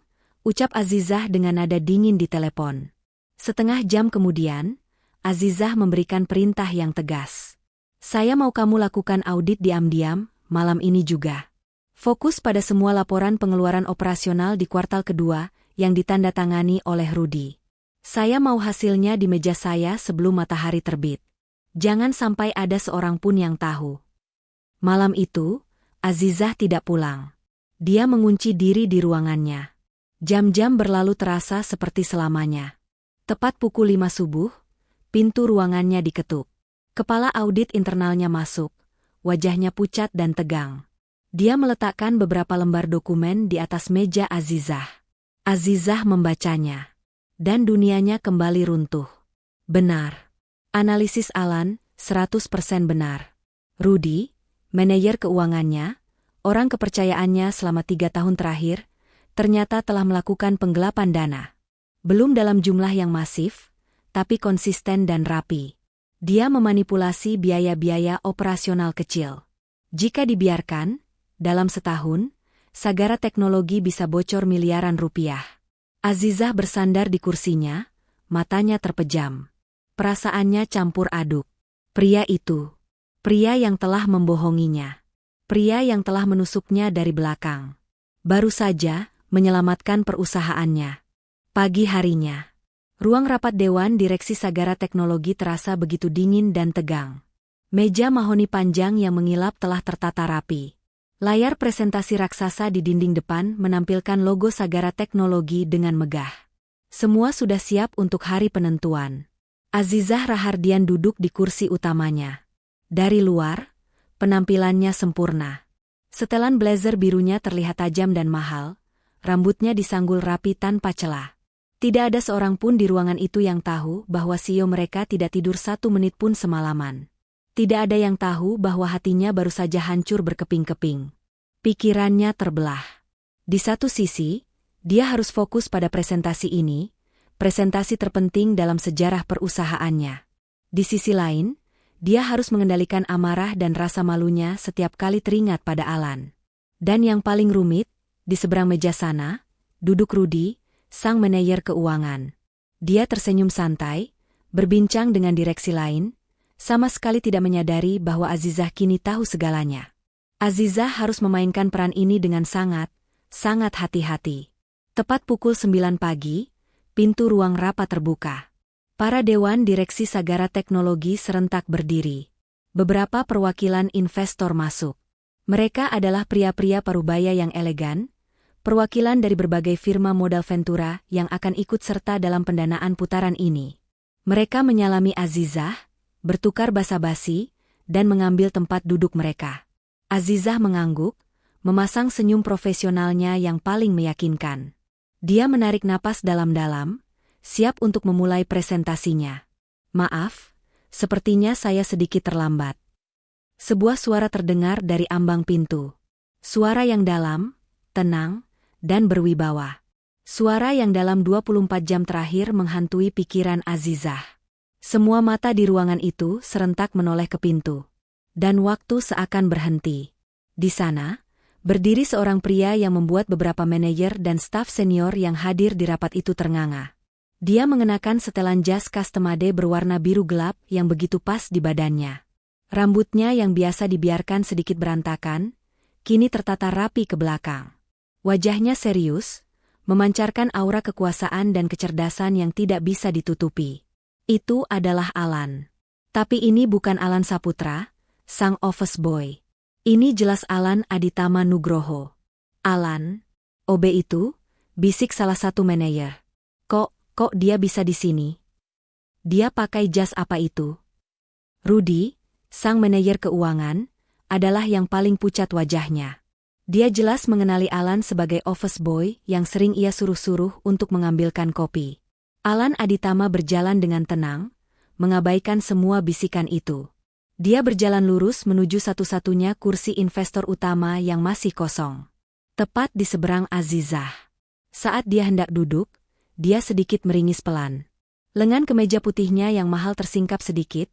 Ucap Azizah dengan nada dingin di telepon. Setengah jam kemudian, Azizah memberikan perintah yang tegas. Saya mau kamu lakukan audit diam-diam, malam ini juga. Fokus pada semua laporan pengeluaran operasional di kuartal kedua yang ditandatangani oleh Rudy. Saya mau hasilnya di meja saya sebelum matahari terbit. Jangan sampai ada seorang pun yang tahu. Malam itu, Azizah tidak pulang. Dia mengunci diri di ruangannya. Jam-jam berlalu terasa seperti selamanya. Tepat pukul 5 subuh, pintu ruangannya diketuk. Kepala audit internalnya masuk, wajahnya pucat dan tegang. Dia meletakkan beberapa lembar dokumen di atas meja Azizah. Azizah membacanya. Dan dunianya kembali runtuh. Benar. Analisis Alan, 100% benar. Rudy, manajer keuangannya, orang kepercayaannya selama 3 tahun terakhir, ternyata telah melakukan penggelapan dana. Belum dalam jumlah yang masif, tapi konsisten dan rapi. Dia memanipulasi biaya-biaya operasional kecil. Jika dibiarkan, dalam setahun, Sagara Teknologi bisa bocor miliaran rupiah. Azizah bersandar di kursinya, matanya terpejam. Perasaannya campur aduk. Pria itu. Pria yang telah membohonginya. Pria yang telah menusuknya dari belakang. Baru saja menyelamatkan perusahaannya. Pagi harinya. Ruang rapat Dewan Direksi Sagara Teknologi terasa begitu dingin dan tegang. Meja mahoni panjang yang mengilap telah tertata rapi. Layar presentasi raksasa di dinding depan menampilkan logo Sagara Teknologi dengan megah. Semua sudah siap untuk hari penentuan. Azizah Rahardian duduk di kursi utamanya. Dari luar, penampilannya sempurna. Setelan blazer birunya terlihat tajam dan mahal, rambutnya disanggul rapi tanpa celah. Tidak ada seorang pun di ruangan itu yang tahu bahwa CEO mereka tidak tidur 1 menit pun semalaman. Tidak ada yang tahu bahwa hatinya baru saja hancur berkeping-keping. Pikirannya terbelah. Di satu sisi, dia harus fokus pada presentasi ini, presentasi terpenting dalam sejarah perusahaannya. Di sisi lain, dia harus mengendalikan amarah dan rasa malunya setiap kali teringat pada Alan. Dan yang paling rumit, di seberang meja sana, duduk Rudy, sang manajer keuangan. Dia tersenyum santai, berbincang dengan direksi lain, sama sekali tidak menyadari bahwa Azizah kini tahu segalanya. Azizah harus memainkan peran ini dengan sangat hati-hati. Tepat pukul 9 pagi, pintu ruang rapat terbuka. Para dewan direksi Sagara Teknologi serentak berdiri. Beberapa perwakilan investor masuk. Mereka adalah pria-pria parubaya yang elegan, perwakilan dari berbagai firma modal Ventura yang akan ikut serta dalam pendanaan putaran ini. Mereka menyalami Azizah, bertukar basa-basi, dan mengambil tempat duduk mereka. Azizah mengangguk, memasang senyum profesionalnya yang paling meyakinkan. Dia menarik napas dalam-dalam, siap untuk memulai presentasinya. Maaf, sepertinya saya sedikit terlambat. Sebuah suara terdengar dari ambang pintu. Suara yang dalam, tenang, dan berwibawa. Suara yang dalam 24 jam terakhir menghantui pikiran Azizah. Semua mata di ruangan itu serentak menoleh ke pintu. Dan waktu seakan berhenti. Di sana, berdiri seorang pria yang membuat beberapa manajer dan staf senior yang hadir di rapat itu ternganga. Dia mengenakan setelan jas customade berwarna biru gelap yang begitu pas di badannya. Rambutnya yang biasa dibiarkan sedikit berantakan, kini tertata rapi ke belakang. Wajahnya serius, memancarkan aura kekuasaan dan kecerdasan yang tidak bisa ditutupi. Itu adalah Alan. Tapi ini bukan Alan Saputra, sang office boy. Ini jelas Alan Aditama Nugroho. Alan, OB itu, bisik salah satu manajer. Kok dia bisa di sini? Dia pakai jas apa itu? Rudy, sang manajer keuangan, adalah yang paling pucat wajahnya. Dia jelas mengenali Alan sebagai office boy yang sering ia suruh-suruh untuk mengambilkan kopi. Alan Aditama berjalan dengan tenang, mengabaikan semua bisikan itu. Dia berjalan lurus menuju satu-satunya kursi investor utama yang masih kosong. Tepat di seberang Azizah. Saat dia hendak duduk, dia sedikit meringis pelan. Lengan kemeja putihnya yang mahal tersingkap sedikit,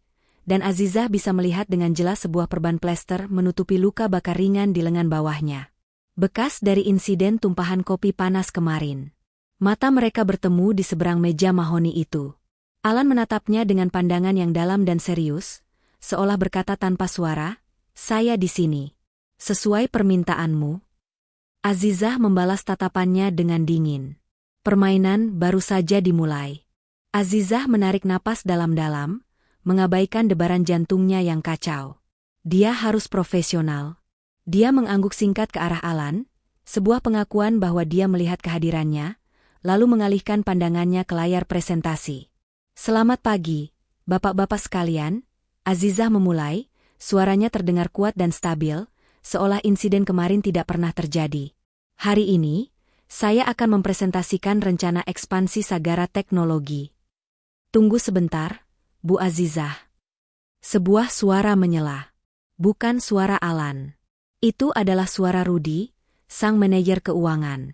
dan Azizah bisa melihat dengan jelas sebuah perban plester menutupi luka bakar ringan di lengan bawahnya. Bekas dari insiden tumpahan kopi panas kemarin. Mata mereka bertemu di seberang meja mahoni itu. Alan menatapnya dengan pandangan yang dalam dan serius, seolah berkata tanpa suara, "Saya di sini. Sesuai permintaanmu." Azizah membalas tatapannya dengan dingin. Permainan baru saja dimulai. Azizah menarik napas dalam-dalam, mengabaikan debaran jantungnya yang kacau. Dia harus profesional. Dia mengangguk singkat ke arah Alan, sebuah pengakuan bahwa dia melihat kehadirannya, lalu mengalihkan pandangannya ke layar presentasi. "Selamat pagi, bapak-bapak sekalian," Azizah memulai, suaranya terdengar kuat dan stabil, seolah insiden kemarin tidak pernah terjadi. "Hari ini, saya akan mempresentasikan rencana ekspansi Sagara Teknologi." "Tunggu sebentar, Bu Azizah." Sebuah suara menyela. Bukan suara Alan. Itu adalah suara Rudy, sang manajer keuangan.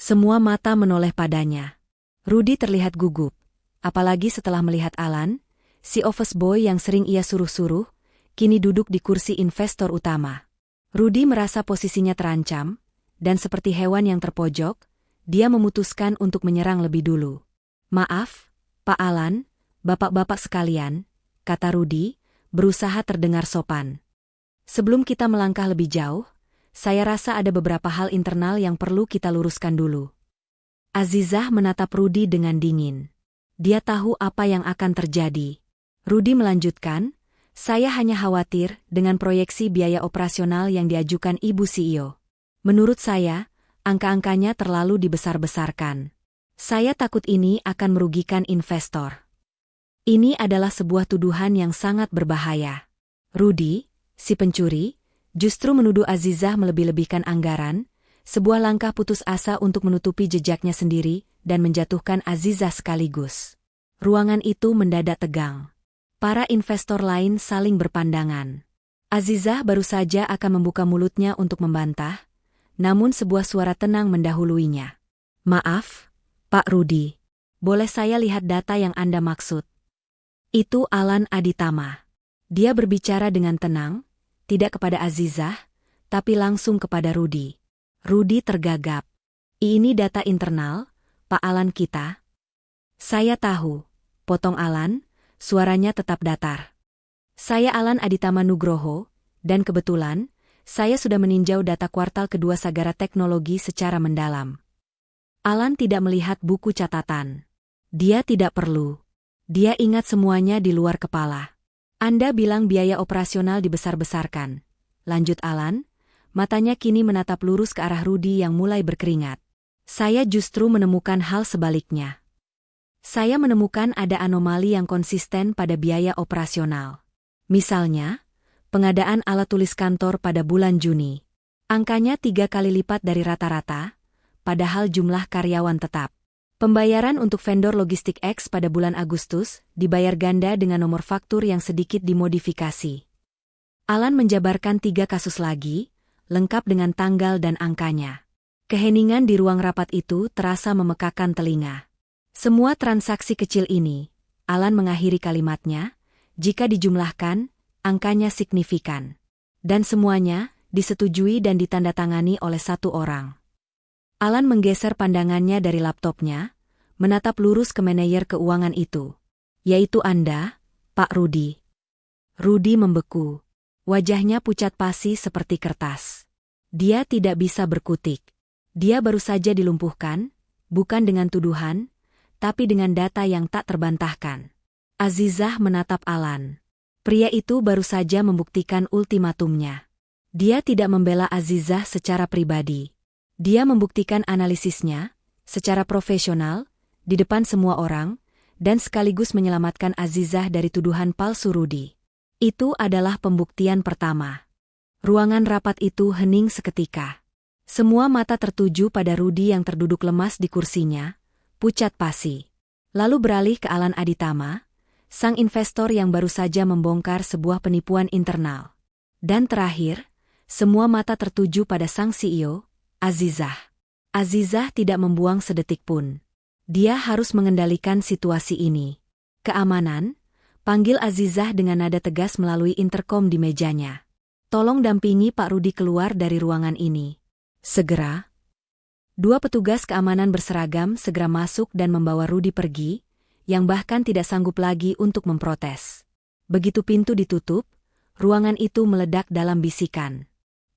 Semua mata menoleh padanya. Rudy terlihat gugup, apalagi setelah melihat Alan, si office boy yang sering ia suruh-suruh, kini duduk di kursi investor utama. Rudy merasa posisinya terancam, dan seperti hewan yang terpojok, dia memutuskan untuk menyerang lebih dulu. "Maaf, Pak Alan, bapak-bapak sekalian," kata Rudy, berusaha terdengar sopan. "Sebelum kita melangkah lebih jauh, saya rasa ada beberapa hal internal yang perlu kita luruskan dulu." Azizah menatap Rudy dengan dingin. Dia tahu apa yang akan terjadi. Rudy melanjutkan, "Saya hanya khawatir dengan proyeksi biaya operasional yang diajukan Ibu CEO. Menurut saya, angka-angkanya terlalu dibesar-besarkan. Saya takut ini akan merugikan investor." Ini adalah sebuah tuduhan yang sangat berbahaya. Rudy, si pencuri, justru menuduh Azizah melebih-lebihkan anggaran, sebuah langkah putus asa untuk menutupi jejaknya sendiri dan menjatuhkan Azizah sekaligus. Ruangan itu mendadak tegang. Para investor lain saling berpandangan. Azizah baru saja akan membuka mulutnya untuk membantah, namun sebuah suara tenang mendahuluinya. "Maaf, Pak Rudy. Boleh saya lihat data yang Anda maksud?" Itu Alan Aditama. Dia berbicara dengan tenang, tidak kepada Azizah, tapi langsung kepada Rudy. Rudy tergagap. "Ini data internal, Pak Alan kita." "Saya tahu," potong Alan, suaranya tetap datar. "Saya Alan Aditama Nugroho, dan kebetulan, saya sudah meninjau data kuartal kedua Sagara Teknologi secara mendalam." Alan tidak melihat buku catatan. Dia tidak perlu. Dia ingat semuanya di luar kepala. "Anda bilang biaya operasional dibesar-besarkan," lanjut Alan, matanya kini menatap lurus ke arah Rudy yang mulai berkeringat. "Saya justru menemukan hal sebaliknya. Saya menemukan ada anomali yang konsisten pada biaya operasional. Misalnya, pengadaan alat tulis kantor pada bulan Juni. Angkanya 3 kali lipat dari rata-rata, padahal jumlah karyawan tetap. Pembayaran untuk vendor logistik X pada bulan Agustus dibayar ganda dengan nomor faktur yang sedikit dimodifikasi." Alan menjabarkan 3 kasus lagi, lengkap dengan tanggal dan angkanya. Keheningan di ruang rapat itu terasa memekakan telinga. "Semua transaksi kecil ini," Alan mengakhiri kalimatnya, "jika dijumlahkan, angkanya signifikan. Dan semuanya disetujui dan ditandatangani oleh satu orang." Alan menggeser pandangannya dari laptopnya, menatap lurus ke manajer keuangan itu. "Yaitu Anda, Pak Rudy." Rudy membeku. Wajahnya pucat pasi seperti kertas. Dia tidak bisa berkutik. Dia baru saja dilumpuhkan, bukan dengan tuduhan, tapi dengan data yang tak terbantahkan. Azizah menatap Alan. Pria itu baru saja membuktikan ultimatumnya. Dia tidak membela Azizah secara pribadi. Dia membuktikan analisisnya, secara profesional, di depan semua orang, dan sekaligus menyelamatkan Azizah dari tuduhan palsu Rudy. Itu adalah pembuktian pertama. Ruangan rapat itu hening seketika. Semua mata tertuju pada Rudy yang terduduk lemas di kursinya, pucat pasi. Lalu beralih ke Alan Aditama, sang investor yang baru saja membongkar sebuah penipuan internal. Dan terakhir, semua mata tertuju pada sang CEO, Azizah. Azizah tidak membuang sedetik pun. Dia harus mengendalikan situasi ini. "Keamanan," panggil Azizah dengan nada tegas melalui interkom di mejanya. "Tolong dampingi Pak Rudy keluar dari ruangan ini. Segera." Dua petugas keamanan berseragam segera masuk dan membawa Rudy pergi, yang bahkan tidak sanggup lagi untuk memprotes. Begitu pintu ditutup, ruangan itu meledak dalam bisikan.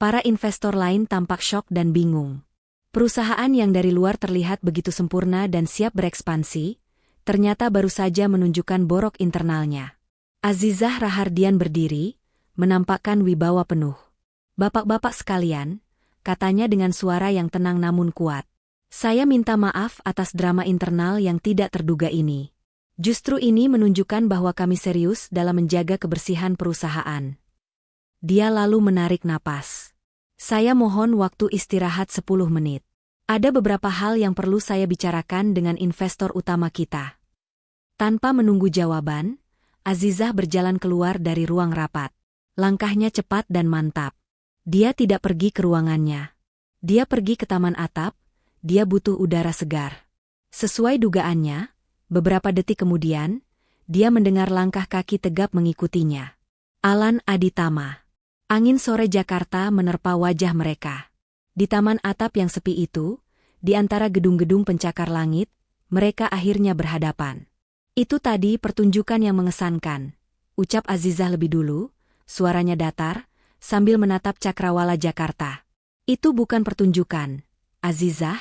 Para investor lain tampak syok dan bingung. Perusahaan yang dari luar terlihat begitu sempurna dan siap berekspansi, ternyata baru saja menunjukkan borok internalnya. Azizah Rahardian berdiri, menampakkan wibawa penuh. "Bapak-bapak sekalian," katanya dengan suara yang tenang namun kuat. "Saya minta maaf atas drama internal yang tidak terduga ini. Justru ini menunjukkan bahwa kami serius dalam menjaga kebersihan perusahaan." Dia lalu menarik napas. "Saya mohon waktu istirahat 10 menit. Ada beberapa hal yang perlu saya bicarakan dengan investor utama kita." Tanpa menunggu jawaban, Azizah berjalan keluar dari ruang rapat. Langkahnya cepat dan mantap. Dia tidak pergi ke ruangannya. Dia pergi ke taman atap, dia butuh udara segar. Sesuai dugaannya, beberapa detik kemudian, dia mendengar langkah kaki tegap mengikutinya. Alan Aditama. Angin sore Jakarta menerpa wajah mereka. Di taman atap yang sepi itu, di antara gedung-gedung pencakar langit, mereka akhirnya berhadapan. "Itu tadi pertunjukan yang mengesankan," ucap Azizah lebih dulu, suaranya datar, sambil menatap cakrawala Jakarta. "Itu bukan pertunjukan, Azizah,"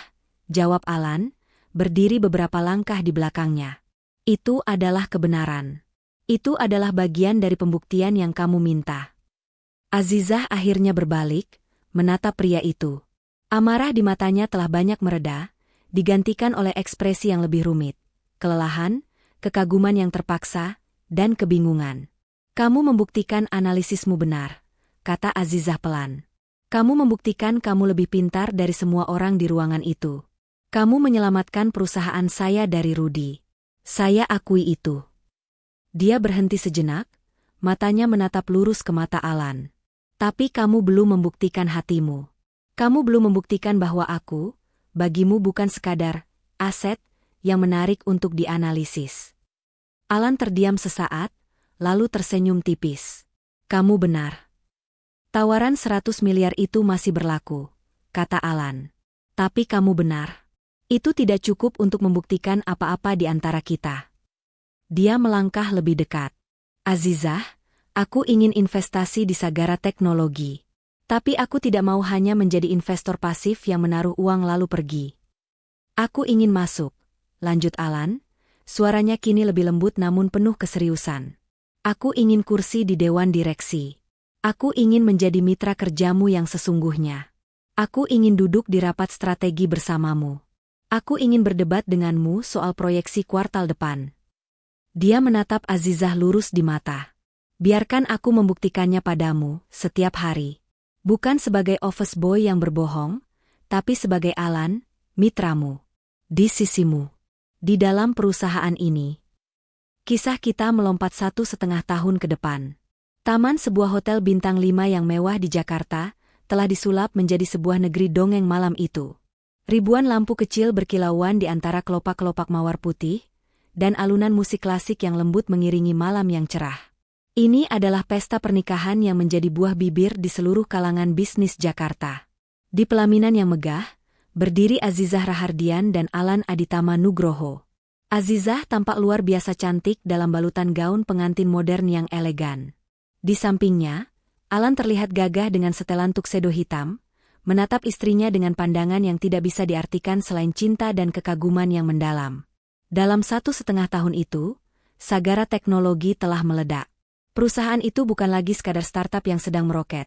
jawab Alan, berdiri beberapa langkah di belakangnya. "Itu adalah kebenaran. Itu adalah bagian dari pembuktian yang kamu minta." Azizah akhirnya berbalik, menatap pria itu. Amarah di matanya telah banyak mereda, digantikan oleh ekspresi yang lebih rumit, kelelahan, kekaguman yang terpaksa, dan kebingungan. "Kamu membuktikan analisismu benar," kata Azizah pelan. "Kamu membuktikan kamu lebih pintar dari semua orang di ruangan itu. Kamu menyelamatkan perusahaan saya dari Rudy. Saya akui itu." Dia berhenti sejenak, matanya menatap lurus ke mata Alan. "Tapi kamu belum membuktikan hatimu. Kamu belum membuktikan bahwa aku, bagimu bukan sekadar aset yang menarik untuk dianalisis." Alan terdiam sesaat, lalu tersenyum tipis. "Kamu benar. Tawaran 100 miliar itu masih berlaku," kata Alan. "Tapi kamu benar. Itu tidak cukup untuk membuktikan apa-apa di antara kita." Dia melangkah lebih dekat. "Azizah, aku ingin investasi di Sagara Teknologi. Tapi aku tidak mau hanya menjadi investor pasif yang menaruh uang lalu pergi. Aku ingin masuk," lanjut Alan. Suaranya kini lebih lembut namun penuh keseriusan. "Aku ingin kursi di dewan direksi. Aku ingin menjadi mitra kerjamu yang sesungguhnya. Aku ingin duduk di rapat strategi bersamamu. Aku ingin berdebat denganmu soal proyeksi kuartal depan." Dia menatap Azizah lurus di mata. "Biarkan aku membuktikannya padamu setiap hari. Bukan sebagai office boy yang berbohong, tapi sebagai Alan, mitramu. Di sisimu. Di dalam perusahaan ini." Kisah kita melompat 1,5 tahun ke depan. Taman sebuah hotel bintang 5 yang mewah di Jakarta telah disulap menjadi sebuah negeri dongeng malam itu. Ribuan lampu kecil berkilauan di antara kelopak-kelopak mawar putih, dan alunan musik klasik yang lembut mengiringi malam yang cerah. Ini adalah pesta pernikahan yang menjadi buah bibir di seluruh kalangan bisnis Jakarta. Di pelaminan yang megah, berdiri Azizah Rahardian dan Alan Aditama Nugroho. Azizah tampak luar biasa cantik dalam balutan gaun pengantin modern yang elegan. Di sampingnya, Alan terlihat gagah dengan setelan tuxedo hitam, menatap istrinya dengan pandangan yang tidak bisa diartikan selain cinta dan kekaguman yang mendalam. Dalam 1,5 tahun itu, Sagara Teknologi telah meledak. Perusahaan itu bukan lagi sekadar startup yang sedang meroket,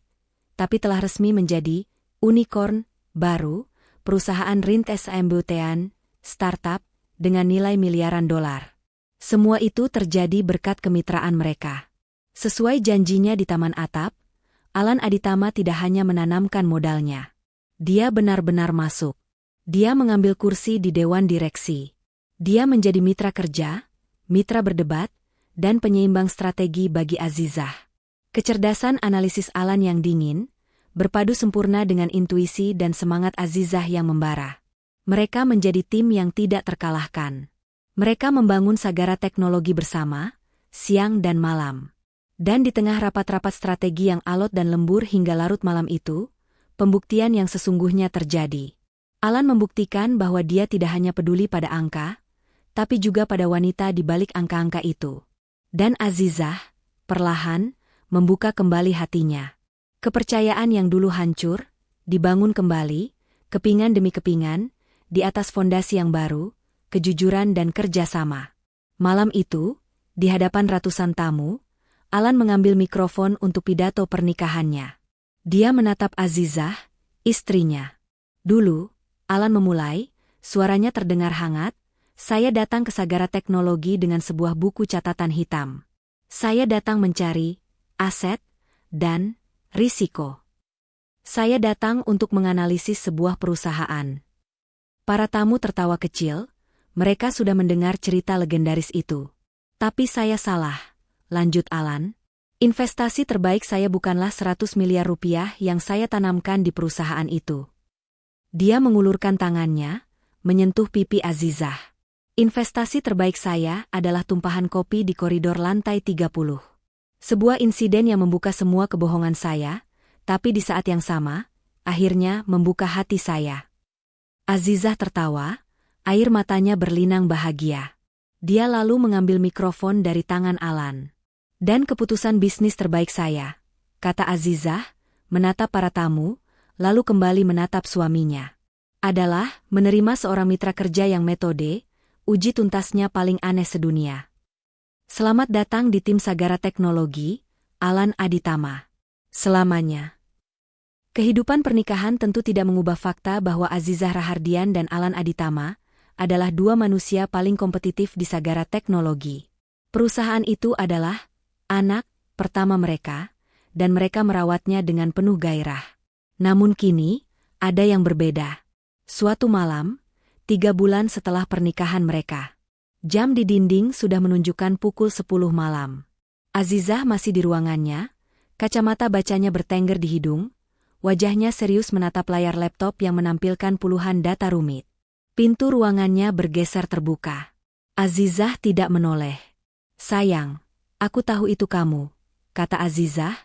tapi telah resmi menjadi unicorn baru, perusahaan rintis SMBT-an, startup, dengan nilai miliaran dolar. Semua itu terjadi berkat kemitraan mereka. Sesuai janjinya di Taman Atap, Alan Aditama tidak hanya menanamkan modalnya. Dia benar-benar masuk. Dia mengambil kursi di dewan direksi. Dia menjadi mitra kerja, mitra berdebat, dan penyeimbang strategi bagi Azizah. Kecerdasan analisis Alan yang dingin, berpadu sempurna dengan intuisi dan semangat Azizah yang membara. Mereka menjadi tim yang tidak terkalahkan. Mereka membangun Sagara Teknologi bersama, siang dan malam. Dan di tengah rapat-rapat strategi yang alot dan lembur hingga larut malam itu, pembuktian yang sesungguhnya terjadi. Alan membuktikan bahwa dia tidak hanya peduli pada angka, tapi juga pada wanita di balik angka-angka itu. Dan Azizah, perlahan, membuka kembali hatinya. Kepercayaan yang dulu hancur, dibangun kembali, kepingan demi kepingan, di atas fondasi yang baru, kejujuran dan kerjasama. Malam itu, di hadapan ratusan tamu, Alan mengambil mikrofon untuk pidato pernikahannya. Dia menatap Azizah, istrinya. Dulu, Alan memulai, suaranya terdengar hangat, "Saya datang ke Sagara Teknologi dengan sebuah buku catatan hitam. Saya datang mencari aset dan risiko. Saya datang untuk menganalisis sebuah perusahaan." Para tamu tertawa kecil, mereka sudah mendengar cerita legendaris itu. "Tapi saya salah," lanjut Alan. "Investasi terbaik saya bukanlah 100 miliar rupiah yang saya tanamkan di perusahaan itu." Dia mengulurkan tangannya, menyentuh pipi Azizah. "Investasi terbaik saya adalah tumpahan kopi di koridor lantai 30. Sebuah insiden yang membuka semua kebohongan saya, tapi di saat yang sama, akhirnya membuka hati saya." Azizah tertawa, air matanya berlinang bahagia. Dia lalu mengambil mikrofon dari tangan Alan. "Dan keputusan bisnis terbaik saya," kata Azizah, menatap para tamu, lalu kembali menatap suaminya, "adalah menerima seorang mitra kerja yang metode, uji tuntasnya paling aneh sedunia. Selamat datang di tim Sagara Teknologi, Alan Aditama. Selamanya." Kehidupan pernikahan tentu tidak mengubah fakta bahwa Azizah Rahardian dan Alan Aditama adalah dua manusia paling kompetitif di Sagara Teknologi. Perusahaan itu adalah anak pertama mereka, dan mereka merawatnya dengan penuh gairah. Namun kini, ada yang berbeda. Suatu malam, 3 bulan setelah pernikahan mereka, jam di dinding sudah menunjukkan pukul 10 malam. Azizah masih di ruangannya, kacamata bacanya bertengger di hidung, wajahnya serius menatap layar laptop yang menampilkan puluhan data rumit. Pintu ruangannya bergeser terbuka. Azizah tidak menoleh. "Sayang, aku tahu itu kamu," kata Azizah,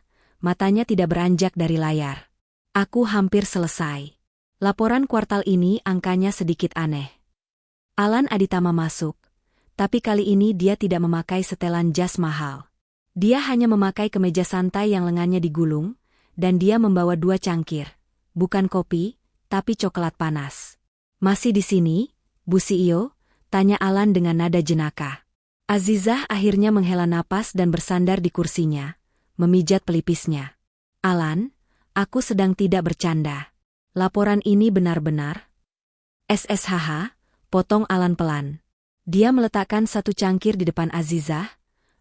matanya tidak beranjak dari layar. "Aku hampir selesai. Laporan kuartal ini angkanya sedikit aneh." Alan Aditama masuk, tapi kali ini dia tidak memakai setelan jas mahal. Dia hanya memakai kemeja santai yang lengannya digulung, dan dia membawa 2 cangkir, bukan kopi, tapi coklat panas. "Masih di sini, Bu CEO?" tanya Alan dengan nada jenaka. Azizah akhirnya menghela napas dan bersandar di kursinya, memijat pelipisnya. "Alan, aku sedang tidak bercanda. Laporan ini benar-benar..." "SSHH," potong Alan pelan. Dia meletakkan 1 cangkir di depan Azizah,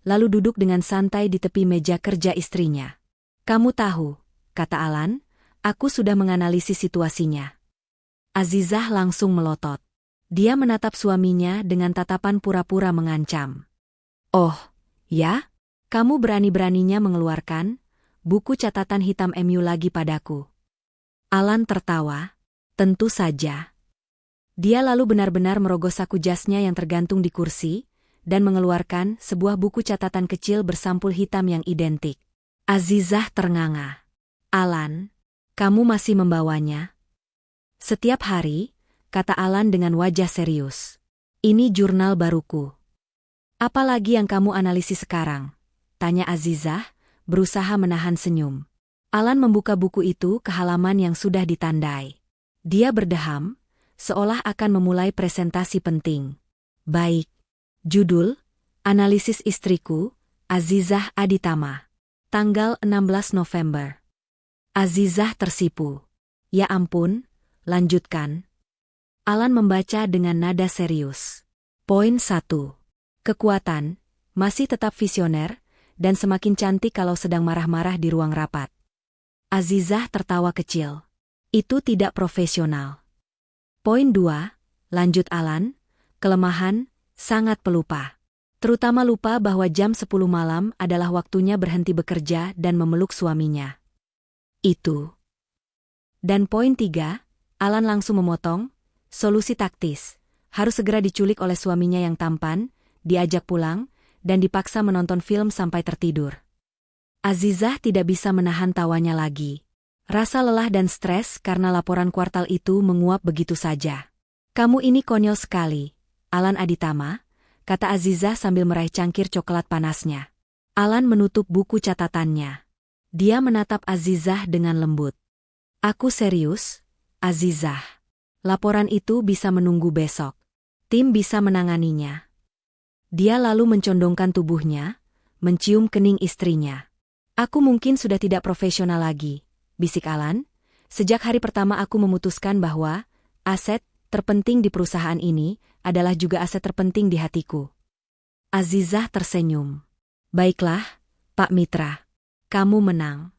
lalu duduk dengan santai di tepi meja kerja istrinya. "Kamu tahu," kata Alan, "aku sudah menganalisis situasinya." Azizah langsung melotot. Dia menatap suaminya dengan tatapan pura-pura mengancam. "Oh, ya? Kamu berani-beraninya mengeluarkan buku catatan hitam MU lagi padaku?" Alan tertawa. "Tentu saja." Dia lalu benar-benar merogoh saku jasnya yang tergantung di kursi, dan mengeluarkan sebuah buku catatan kecil bersampul hitam yang identik. Azizah ternganga. "Alan, kamu masih membawanya?" "Setiap hari," kata Alan dengan wajah serius. "Ini jurnal baruku." "Apa lagi yang kamu analisis sekarang?" tanya Azizah, berusaha menahan senyum. Alan membuka buku itu ke halaman yang sudah ditandai. Dia berdeham, seolah akan memulai presentasi penting. "Baik. Judul, Analisis Istriku, Azizah Aditama. Tanggal 16 November. Azizah tersipu. "Ya ampun," lanjutkan. Alan membaca dengan nada serius. Poin 1. Kekuatan, masih tetap visioner, dan semakin cantik kalau sedang marah-marah di ruang rapat. Azizah tertawa kecil. "Itu tidak profesional." Poin 2, lanjut Alan, kelemahan, sangat pelupa. Terutama lupa bahwa jam 10 malam adalah waktunya berhenti bekerja dan memeluk suaminya. Itu. Dan poin 3, Alan langsung memotong, solusi taktis. Harus segera diculik oleh suaminya yang tampan, diajak pulang, dan dipaksa menonton film sampai tertidur. Azizah tidak bisa menahan tawanya lagi. Rasa lelah dan stres karena laporan kuartal itu menguap begitu saja. Kamu ini konyol sekali, Alan Aditama, kata Azizah sambil meraih cangkir coklat panasnya. Alan menutup buku catatannya. Dia menatap Azizah dengan lembut. Aku serius, Azizah. Laporan itu bisa menunggu besok. Tim bisa menanganinya. Dia lalu mencondongkan tubuhnya, mencium kening istrinya. Aku mungkin sudah tidak profesional lagi, bisik Alan. Sejak hari pertama aku memutuskan bahwa aset terpenting di perusahaan ini adalah juga aset terpenting di hatiku. Azizah tersenyum. Baiklah, Pak Mitra. Kamu menang.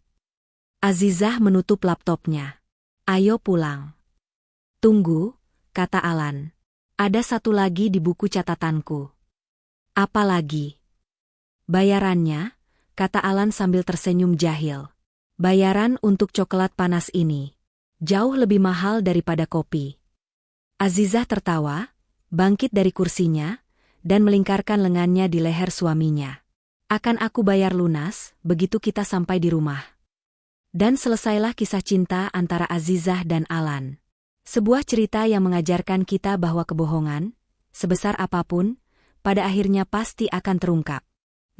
Azizah menutup laptopnya. Ayo pulang. Tunggu, kata Alan. Ada satu lagi di buku catatanku. Apa lagi? Bayarannya, kata Alan sambil tersenyum jahil. Bayaran untuk coklat panas ini. Jauh lebih mahal daripada kopi. Azizah tertawa, bangkit dari kursinya, dan melingkarkan lengannya di leher suaminya. Akan aku bayar lunas, begitu kita sampai di rumah. Dan selesailah kisah cinta antara Azizah dan Alan. Sebuah cerita yang mengajarkan kita bahwa kebohongan, sebesar apapun, pada akhirnya pasti akan terungkap.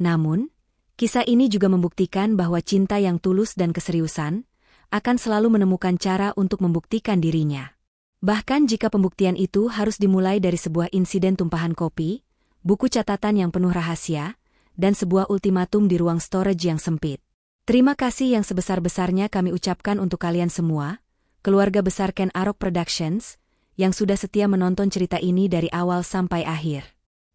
Namun, kisah ini juga membuktikan bahwa cinta yang tulus dan keseriusan akan selalu menemukan cara untuk membuktikan dirinya. Bahkan jika pembuktian itu harus dimulai dari sebuah insiden tumpahan kopi, buku catatan yang penuh rahasia, dan sebuah ultimatum di ruang storage yang sempit. Terima kasih yang sebesar-besarnya kami ucapkan untuk kalian semua, keluarga besar Ken Arok Productions, yang sudah setia menonton cerita ini dari awal sampai akhir.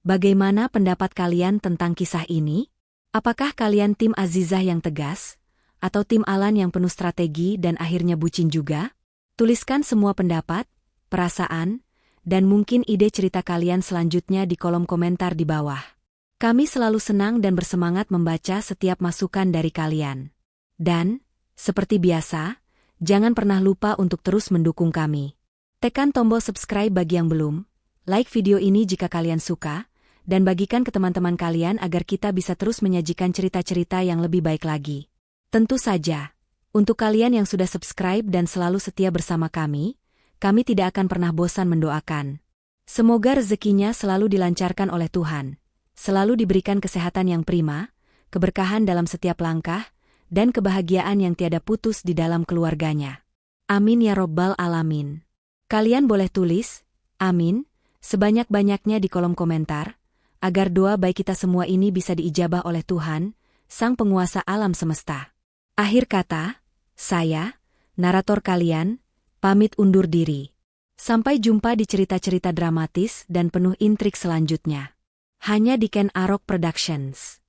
Bagaimana pendapat kalian tentang kisah ini? Apakah kalian tim Azizah yang tegas, atau tim Alan yang penuh strategi dan akhirnya bucin juga? Tuliskan semua pendapat, perasaan, dan mungkin ide cerita kalian selanjutnya di kolom komentar di bawah. Kami selalu senang dan bersemangat membaca setiap masukan dari kalian. Dan, seperti biasa, jangan pernah lupa untuk terus mendukung kami. Tekan tombol subscribe bagi yang belum, like video ini jika kalian suka, dan bagikan ke teman-teman kalian agar kita bisa terus menyajikan cerita-cerita yang lebih baik lagi. Tentu saja, untuk kalian yang sudah subscribe dan selalu setia bersama kami tidak akan pernah bosan mendoakan. Semoga rezekinya selalu dilancarkan oleh Tuhan, selalu diberikan kesehatan yang prima, keberkahan dalam setiap langkah, dan kebahagiaan yang tiada putus di dalam keluarganya. Amin ya Robbal Alamin. Kalian boleh tulis, amin, sebanyak-banyaknya di kolom komentar, agar doa baik kita semua ini bisa diijabah oleh Tuhan, Sang Penguasa Alam Semesta. Akhir kata, saya, narator kalian, pamit undur diri. Sampai jumpa di cerita-cerita dramatis dan penuh intrik selanjutnya. Hanya di Ken Arok Productions.